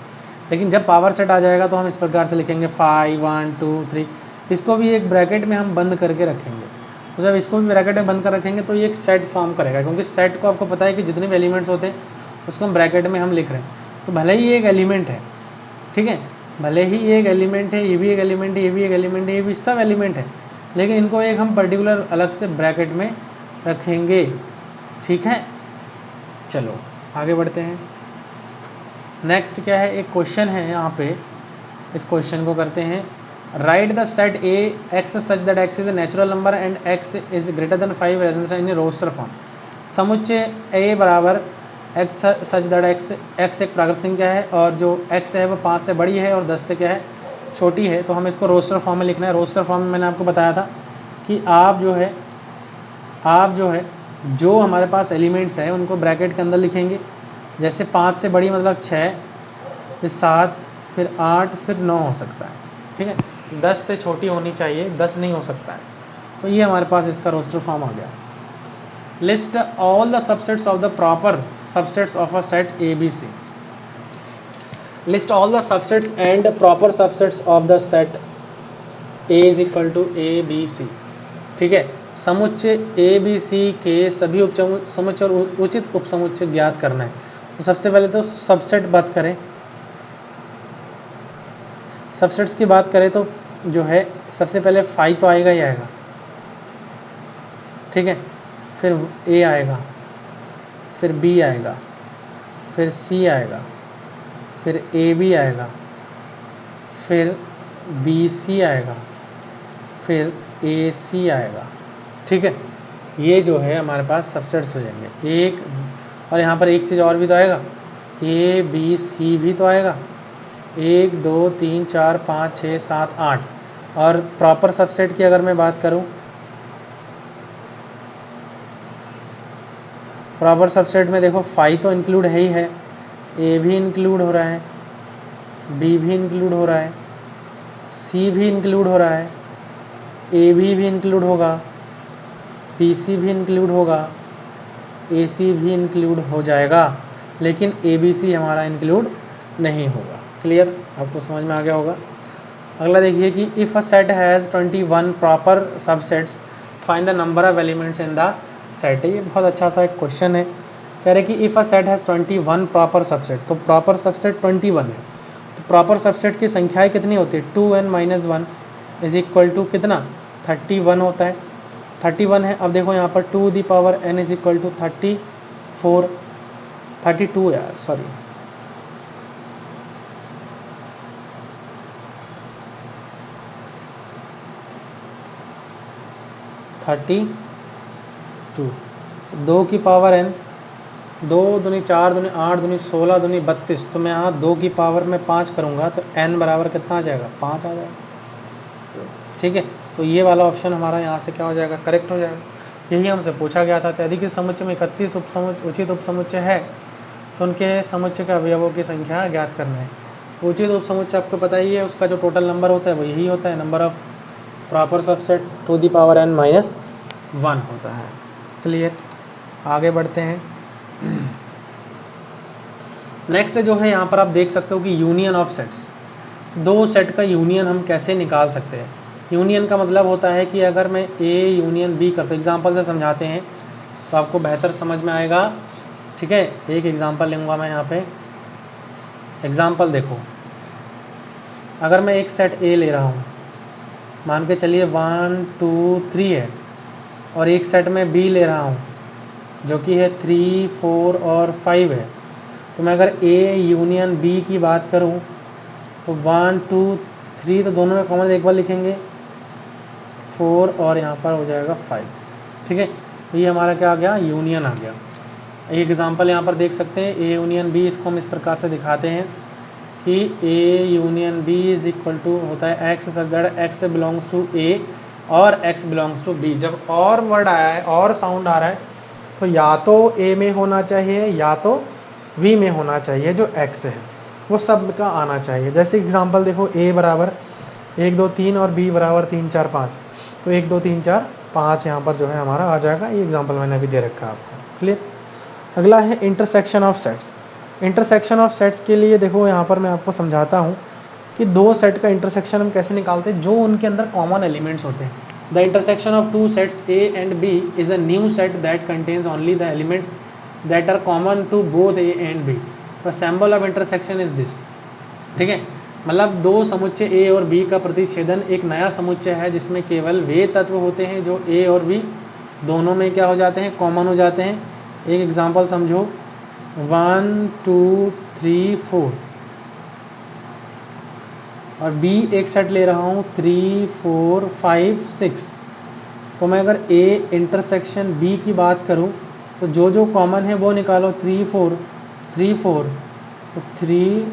Speaker 1: लेकिन जब पावर सेट आ जाएगा तो हम इस प्रकार से लिखेंगे 5 1 2 3। इसको भी एक ब्रैकेट में हम बंद करके रखेंगे, तो जब इसको भी ब्रैकेट में बंद कर रखेंगे तो ये एक सेट फॉर्म करेगा, क्योंकि सेट को आपको पता है कि जितने भी एलिमेंट्स होते हैं उसको हम ब्रैकेट में हम लिख रहे हैं। तो भले ही एक एलिमेंट है, ठीक है, भले ही एक एलिमेंट है, ये भी एक एलिमेंट है, ये भी एक एलिमेंट है, ये भी सब एलिमेंट है, लेकिन इनको एक हम पर्टिकुलर अलग से ब्रैकेट में रखेंगे, ठीक है। चलो आगे बढ़ते हैं। नेक्स्ट क्या है, एक क्वेश्चन है यहाँ पे, इस क्वेश्चन को करते हैं। Write the set A x such that x is a natural number and x is greater than 5 in roster form. समुच्चय ए बराबर एक्स सच दैट एक्स एक प्राकृत संख्या है और जो एक्स है वो 5 से बड़ी है और 10 से क्या है, छोटी है। तो हम इसको रोस्टर फॉर्म में लिखना है। रोस्टर फॉर्म में मैंने आपको बताया था कि आप जो है जो हमारे पास एलिमेंट्स हैं उनको ब्रैकेट के अंदर लिखेंगे। जैसे 5 से बड़ी मतलब 6, फिर 7, फिर 8, फिर 9 हो सकता है, ठीक है। 10 से छोटी होनी चाहिए, 10 नहीं हो सकता है। तो ये हमारे पास इसका रोस्टर फॉर्म आ गया। List all the subsets of the proper subsets of a set A B C. List all the subsets and proper subsets of the set A is equal to A B C, ठीक है। समुच्चय ए B सी के सभी समुच्चय और उचित उपसमुच्चय ज्ञात करना है। तो सबसे पहले तो सबसेट बात करें, सबसेट्स की बात करें तो जो है सबसे पहले 5 तो आएगा ही आएगा, ठीक है। फिर ए आएगा, फिर बी आएगा, फिर सी आएगा, फिर ए बी आएगा, फिर बी सी आएगा, फिर ए सी आएगा, ठीक है। ये जो है हमारे पास सबसेट्स हो जाएंगे एक। और यहाँ पर एक चीज़ और भी तो आएगा, ए बी सी भी तो आएगा, 1 2 3 4 5 6 7 8। और प्रॉपर सबसेट की अगर मैं बात करूँ, प्रॉपर सबसेट में देखो 5 तो इंक्लूड है ही है, ए भी इंक्लूड हो रहा है, बी भी इंक्लूड हो रहा है, सी भी इंक्लूड हो रहा है, ए भी इंक्लूड होगा, पी सी भी इंक्लूड होगा, ए सी भी इंक्लूड हो जाएगा, लेकिन ए बी सी हमारा इंक्लूड नहीं होगा। क्लियर, आपको समझ में आ गया होगा। अगला देखिए कि if a set has 21 proper subsets find the number of elements in the set. ये बहुत अच्छा सा एक क्वेश्चन है। कह रहे कि if a set has 21 proper subset, तो प्रॉपर सबसेट 21 है, तो प्रॉपर सबसेट की संख्याएँ कितनी होती है, 2n-1 इज इक्वल टू कितना, 31 होता है। 31 है। अब देखो यहाँ पर 2 the power n is equal to 32 यार, सॉरी, 32। 2 की पावर n, 2 दूनी 4 दूनी 8 दूनी 16 दूनी 32। तो मैं यहाँ 2 की पावर में 5 करूँगा तो n बराबर कितना आ जाएगा, 5 आ जाएगा, ठीक है। तो ये वाला ऑप्शन हमारा यहाँ से क्या हो जाएगा, करेक्ट हो जाएगा। यही हमसे पूछा गया था। यदि समुच्चय में 31 उचित उपसमुच्चय है तो उनके समुच्चय के अवयवों की संख्या ज्ञात करना है। उचित उपसमुच्चय आपको पता ही है, उसका जो टोटल नंबर होता है वो यही होता है, number of proper subset 2 the power n-1 होता है। क्लियर, आगे बढ़ते हैं। नेक्स्ट जो है यहाँ पर आप देख सकते हो कि यूनियन ऑफ सेट्स, दो सेट का यूनियन हम कैसे निकाल सकते हैं। यूनियन का मतलब होता है कि अगर मैं ए यूनियन बी करता हूँ, एग्जाम्पल से समझाते हैं तो आपको बेहतर समझ में आएगा। ठीक है, एक एग्जाम्पल लूँगा मैं यहाँ पे। एग्जाम्पल देखो, अगर मैं एक सेट ए ले रहा हूँ, मान के चलिए 1 2 3 है, और एक सेट में बी ले रहा हूँ जो कि है 3 4 और 5 है, तो मैं अगर ए यूनियन बी की बात करूँ तो 1 2 3 तो दोनों में कॉमन एक बार लिखेंगे, 4 और यहाँ पर हो जाएगा 5। ठीक है, तो ये हमारा क्या आ गया, यूनियन आ गया। एक एग्जांपल यहाँ पर देख सकते हैं, ए यूनियन बी, इसको हम इस प्रकार से दिखाते हैं कि a union b is equal to होता है x such that x belongs to a और एक्स बिलोंग्स टू बी। जब और वर्ड आया है, और साउंड आ रहा है, तो या तो ए में होना चाहिए या तो वी में होना चाहिए, जो एक्स है वो सब का आना चाहिए। जैसे एग्जांपल देखो, ए बराबर 1 2 3 और बी बराबर 3 4 5, तो 1 2 3 4 5 यहाँ पर जो है हमारा आ जाएगा। ये एग्जांपल मैंने अभी दे रखा है आपको, क्लियर। अगला है intersection of sets. Intersection of sets के लिए देखो यहाँ पर मैं आपको समझाता हूँ कि दो सेट का इंटरसेक्शन हम कैसे निकालते हैं, जो उनके अंदर कॉमन एलिमेंट्स होते हैं। The intersection of two sets A and B is a new set that contains only the elements that are common to both A and B. The symbol of intersection is this. ठीक है, मतलब दो समुच्चय ए और B का प्रतिच्छेदन एक नया समुच्चय है जिसमें केवल वे तत्व होते हैं जो ए और बी दोनों में क्या हो जाते हैं, कॉमन हो जाते हैं। एक एग्जांपल समझो, 1 2 3 4 और बी एक सेट ले रहा हूँ 3 4 5 6, तो मैं अगर ए इंटरसेक्शन बी की बात करूँ तो जो जो कॉमन है वो निकालो, 3 4 तो 3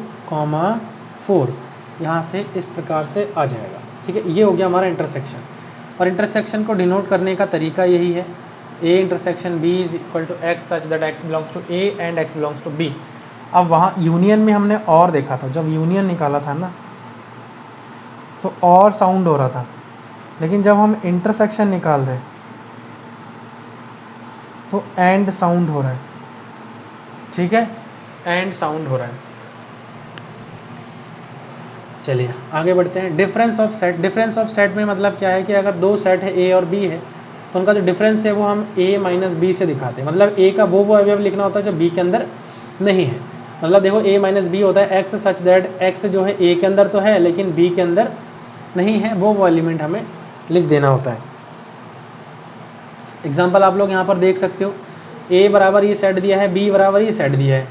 Speaker 1: 4 यहाँ से इस प्रकार से आ जाएगा। ठीक है, ये हो गया हमारा इंटरसेक्शन। और इंटरसेक्शन को डिनोट करने का तरीका यही है, ए intersection B is equal to x such that x belongs to A and x belongs to B. अब वहाँ यूनियन में हमने और देखा था, जब यूनियन निकाला था ना तो और साउंड हो रहा था, लेकिन जब हम इंटरसेक्शन निकाल रहे तो एंड साउंड हो रहा है। ठीक है, एंड साउंड हो रहा है। चलिए आगे बढ़ते हैं। Difference of set. Difference of set में मतलब क्या है कि अगर दो सेट है ए और बी है तो उनका जो डिफरेंस है वो हम ए माइनस बी से दिखाते हैं। मतलब ए का वो अवयव लिखना होता है जो बी के अंदर नहीं है। मतलब देखो ए माइनस बी होता है एक्स सच दैट एक्स जो है ए के अंदर तो है लेकिन बी के अंदर नहीं है, वो एलिमेंट हमें लिख देना होता है। एग्जाम्पल आप लोग यहाँ पर देख सकते हो, ए बराबर ये सेट दिया है, बी बराबर ये सेट दिया है,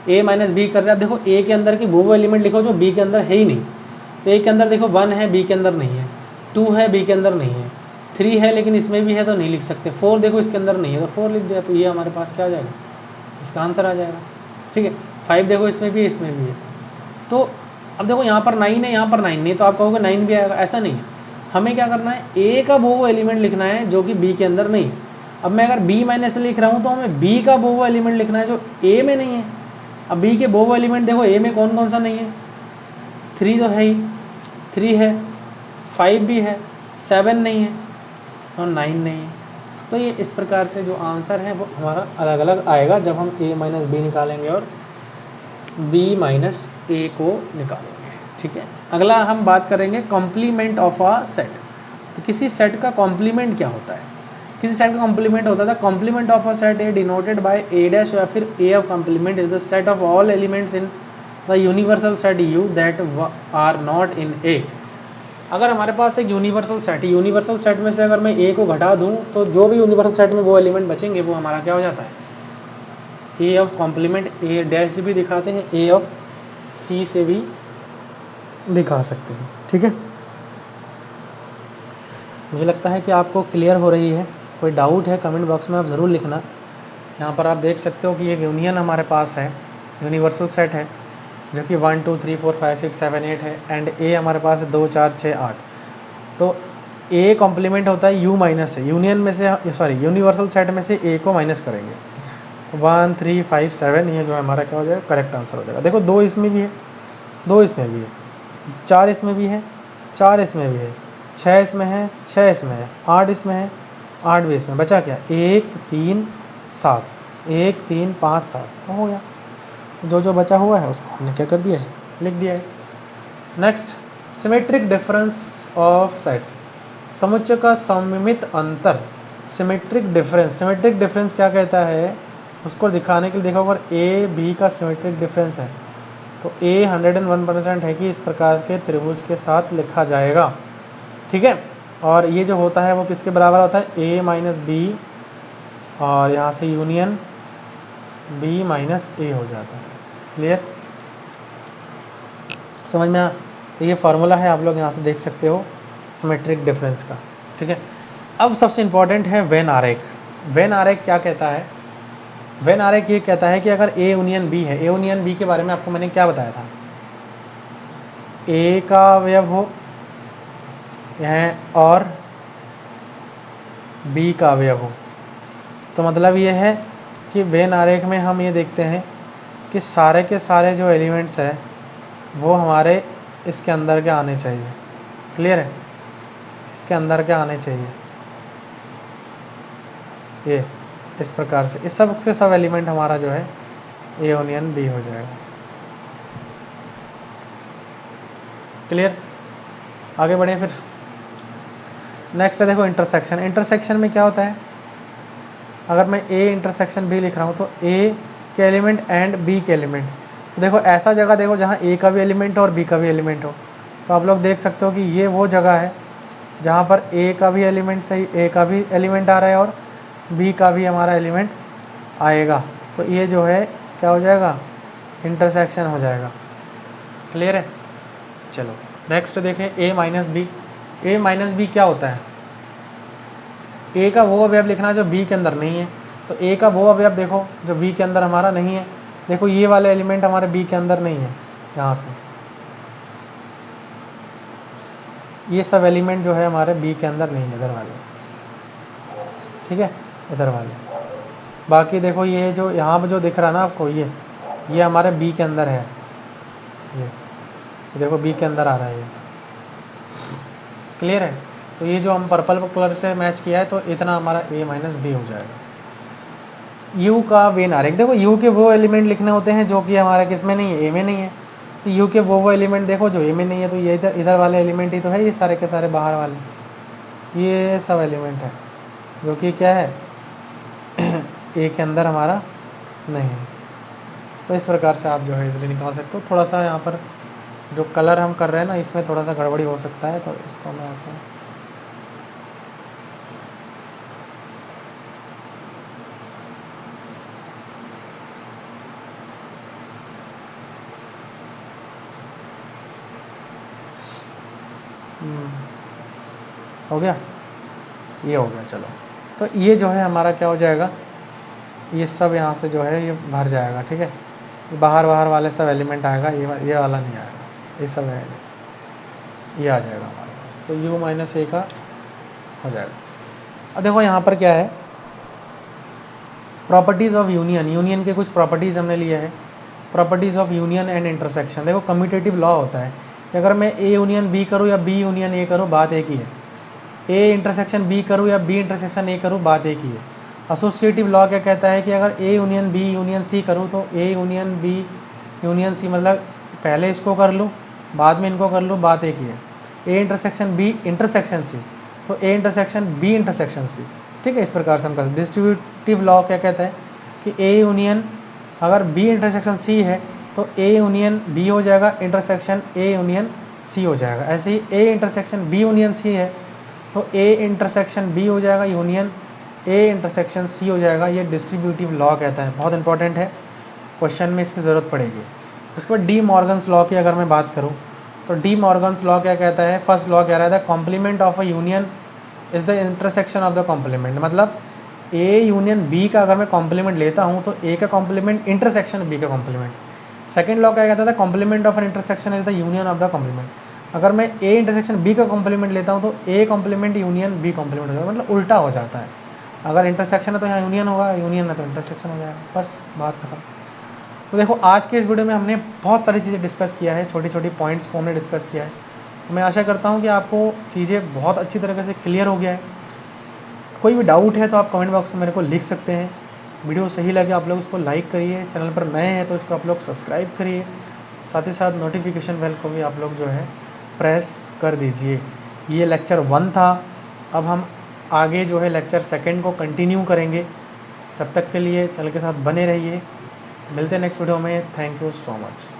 Speaker 1: ए माइनस बी कर रहा है। देखो ए के अंदर की वो एलिमेंट लिखो जो बी के अंदर है ही नहीं। तो ए के अंदर देखो 1 है, बी के अंदर नहीं है, 2 है, बी के अंदर नहीं है, 3 है लेकिन इसमें भी है तो नहीं लिख सकते, 4 देखो इसके अंदर नहीं है तो 4 लिख दिया, तो ये हमारे पास क्या आ जाएगा, इसका आंसर आ जाएगा। ठीक है, 5 देखो इसमें भी है, इसमें भी है। तो अब देखो यहाँ पर 9 है, यहाँ पर 9 नहीं, तो आप कहोगे 9 भी आएगा, ऐसा नहीं है। हमें क्या करना है, ए का वो एलिमेंट लिखना है जो कि बी के अंदर नहीं है। अब मैं अगर बी माइनस लिख रहा हूँ तो हमें बी का वो एलिमेंट लिखना है जो ए में नहीं है। अब बी के वो एलिमेंट देखो ए में कौन कौन सा नहीं है, 3 तो है ही, 3 है, 5 भी है, 7 नहीं है और 9 नहीं है। तो ये इस प्रकार से जो आंसर है वो हमारा अलग अलग आएगा जब हम ए माइनस बी निकालेंगे और बी माइनस ए को निकालेंगे। ठीक है, अगला हम बात करेंगे कॉम्प्लीमेंट ऑफ अ सेट। तो किसी सेट का कॉम्प्लीमेंट क्या होता है, किसी सेट का कॉम्प्लीमेंट होता था, complement of a set a denoted by a dash या फिर a of complement is the set of all elements in the universal set u that are not in a. अगर हमारे पास एक यूनिवर्सल सेट है, universal set में से अगर मैं ए को घटा दूं तो जो भी यूनिवर्सल सेट में वो एलिमेंट बचेंगे वो हमारा क्या हो जाता है, ए ऑफ कॉम्प्लीमेंट। ए डैश से भी दिखाते हैं, ए ऑफ सी से भी दिखा सकते हैं। ठीक है, मुझे लगता है कि आपको क्लियर हो रही है। कोई डाउट है कमेंट बॉक्स में आप ज़रूर लिखना। यहाँ पर आप देख सकते हो कि एक यूनियन हमारे पास है, यूनिवर्सल सेट है जो कि 1 2 3 4 5 6 7 8 है एंड ए हमारे पास है 2 4 6 8। तो ए कॉम्प्लीमेंट होता है यू माइनस है, यूनियन में से सॉरी यूनिवर्सल सेट में से ए को माइनस करेंगे तो 1 3 5 7 ये जो हमारा क्या हो जाएगा, करेक्ट आंसर हो जाएगा। देखो 2 इसमें भी है, 2 इसमें भी है, 4 इसमें भी है, 4 इसमें भी है, 6 इसमें है, 6 इसमें है, 8 इसमें है, 8 भी इसमें, बचा क्या, 1 3 7, 1 3 5 7, तो हो गया। जो जो बचा हुआ है उसको हमने क्या कर दिया है, लिख दिया है। Next, symmetric difference of sets. समुच्चय का सममित अंतर, सिमेट्रिक डिफरेंस। सिमेट्रिक डिफरेंस क्या कहता है, उसको दिखाने के लिए देखो, अगर ए बी का सिमेट्रिक डिफरेंस है तो ए 101% है कि इस प्रकार के त्रिभुज के साथ लिखा जाएगा, ठीक है। और ये जो होता है वो किसके बराबर होता है, ए माइनस बी, और यहाँ से यूनियन बी माइनस ए हो जाता है। क्लियर, समझ में आ? तो ये फार्मूला है, आप लोग यहाँ से देख सकते हो सिमेट्रिक डिफरेंस का, ठीक है। अब सबसे इम्पॉर्टेंट है वेन आरेख। वेन आरेख क्या कहता है, वेन आरेख ये कहता है कि अगर ए यूनियन बी है, ए यूनियन बी के बारे में आपको मैंने क्या बताया था, ए का अवयव हो यह और बी का अवयव हो, तो मतलब ये है कि वेन आरेख में हम ये देखते हैं कि सारे के सारे जो एलिमेंट्स हैं वो हमारे इसके अंदर के आने चाहिए। क्लियर है, इसके अंदर के आने चाहिए, ये इस प्रकार से, इस सब से सब एलिमेंट हमारा जो है ए यूनियन बी हो जाएगा। क्लियर, आगे बढ़े फिर। नेक्स्ट है देखो इंटरसेक्शन। इंटरसेक्शन में क्या होता है, अगर मैं ए इंटरसेक्शन बी लिख रहा हूँ तो ए के एलिमेंट एंड बी के एलिमेंट, देखो ऐसा जगह देखो जहाँ ए का भी एलिमेंट हो और बी का भी एलिमेंट हो, तो आप लोग देख सकते हो कि ये वो जगह है जहाँ पर ए का भी एलिमेंट सही, ए का भी एलिमेंट आ रहा है और बी का भी हमारा एलिमेंट आएगा, तो ये जो है क्या हो जाएगा, इंटरसेक्शन हो जाएगा। क्लियर है, चलो नेक्स्ट देखें ए माइनस बी। ए माइनस बी क्या होता है, ए का वो अवयव लिखना जो बी के अंदर नहीं है, तो ए का वो अवयव देखो जो बी के अंदर हमारा नहीं है, देखो ये वाले एलिमेंट हमारे बी के अंदर नहीं है, यहाँ से ये सब एलिमेंट जो है हमारे बी के अंदर नहीं है, इधर वाले, ठीक है, इधर वाले। बाकी देखो ये जो यहाँ पर जो दिख रहा है ना आपको, ये हमारे बी के अंदर है, ये देखो बी के अंदर आ रहा है ये। क्लियर है, तो ये जो हम पर्पल कलर से मैच किया है तो इतना हमारा ए माइनस बी हो जाएगा। यू का वेन आरेख, देखो यू के वो एलिमेंट लिखने होते हैं जो कि हमारे किस में नहीं है, ए में नहीं है, तो यू के वो एलिमेंट देखो जो ए में नहीं है, तो ये इधर वाले एलिमेंट ही तो है, ये सारे के सारे बाहर वाले, ये सब एलिमेंट है जो कि क्या है ए के अंदर हमारा नहीं है। तो इस प्रकार से आप जो है इसलिए निकाल सकते हो। थोड़ा सा यहाँ पर जो कलर हम कर रहे हैं ना, इसमें थोड़ा सा गड़बड़ी हो सकता है, तो इसको मैं ऐसा हो गया, ये हो गया। चलो, तो ये जो है हमारा क्या हो जाएगा, ये सब यहाँ से जो है ये भर जाएगा, ठीक है, ये बाहर वाले सब एलिमेंट आएगा, ये वाला नहीं आएगा, ये सब है, ये आ जाएगा हमारे पास, तो u माइनस ए का हो जाएगा। अब देखो यहाँ पर क्या है, प्रॉपर्टीज़ ऑफ यूनियन, यूनियन के कुछ प्रॉपर्टीज़ हमने लिया है। Properties of union and intersection, देखो कम्यूटेटिव लॉ होता है कि अगर मैं ए यूनियन बी करूँ या बी यूनियन ए करूँ, बात एक ही है। ए इंटरसेक्शन बी करूँ या बी इंटरसेक्शन ए करूँ, बात एक ही है। एसोसिएटिव लॉ क्या कहता है कि अगर A union B union C करूँ तो A union B union C, मतलब पहले इसको कर लूँ बाद में इनको कर लूँ, बात एक ही है। ए इंटरसेक्शन बी इंटरसेक्शन सी, तो a intersection b intersection c, ठीक है, इस प्रकार से हम कर। डिस्ट्रीब्यूटिव लॉ क्या कहता है कि ए यूनियन अगर बी इंटरसेक्शन सी है तो ए यूनियन बी हो जाएगा, इंटरसेक्शन ए यूनियन सी हो जाएगा। ऐसे ही a intersection b union c है तो ए इंटरसेक्शन बी हो जाएगा, यूनियन ए इंटरसेक्शन सी हो जाएगा। ये डिस्ट्रीब्यूटिव लॉ कहता है, बहुत इंपॉर्टेंट है, क्वेश्चन में इसकी ज़रूरत पड़ेगी। उसके बाद डी मॉर्गन्स लॉ की अगर मैं बात करूँ तो डी मॉर्गन्स लॉ क्या कहता है, फर्स्ट लॉ कह रहा था complement of a union is the intersection of the complement, मतलब ए यूनियन बी का अगर मैं कॉम्प्लीमेंट लेता हूँ तो ए का कॉम्प्लीमेंट इंटरसेक्शन बी का कॉम्प्लीमेंट। सेकंड लॉ क्या कहता था, complement of an intersection is the union of the complement, अगर मैं ए इंटरसेक्शन बी का कॉम्प्लीमेंट लेता हूँ तो A complement union B complement हो जाएगा, मतलब उल्टा हो जाता है। अगर इंटरसेक्शन है तो यहाँ यूनियन होगा, यूनियन है तो इंटरसेक्शन हो जाएगा, बस बात खत्म। तो देखो आज के इस वीडियो में हमने बहुत सारी चीज़ें डिस्कस किया है, छोटी छोटी पॉइंट्स को हमने डिस्कस किया है, तो मैं आशा करता हूँ कि आपको चीज़ें बहुत अच्छी तरीके से क्लियर हो गया है। कोई भी डाउट है तो आप कमेंट बॉक्स में मेरे को लिख सकते हैं। वीडियो सही लगे आप लोग उसको लाइक करिए, चैनल पर नए हैं तो इसको आप लोग सब्सक्राइब करिए, साथ ही साथ नोटिफिकेशन बेल को भी आप लोग जो है प्रेस कर दीजिए। ये लेक्चर 1 था, अब हम आगे जो है लेक्चर सेकंड को कंटिन्यू करेंगे। तब तक के लिए चैनल के साथ बने रहिए। मिलते हैं नेक्स्ट वीडियो में। Thank you so much.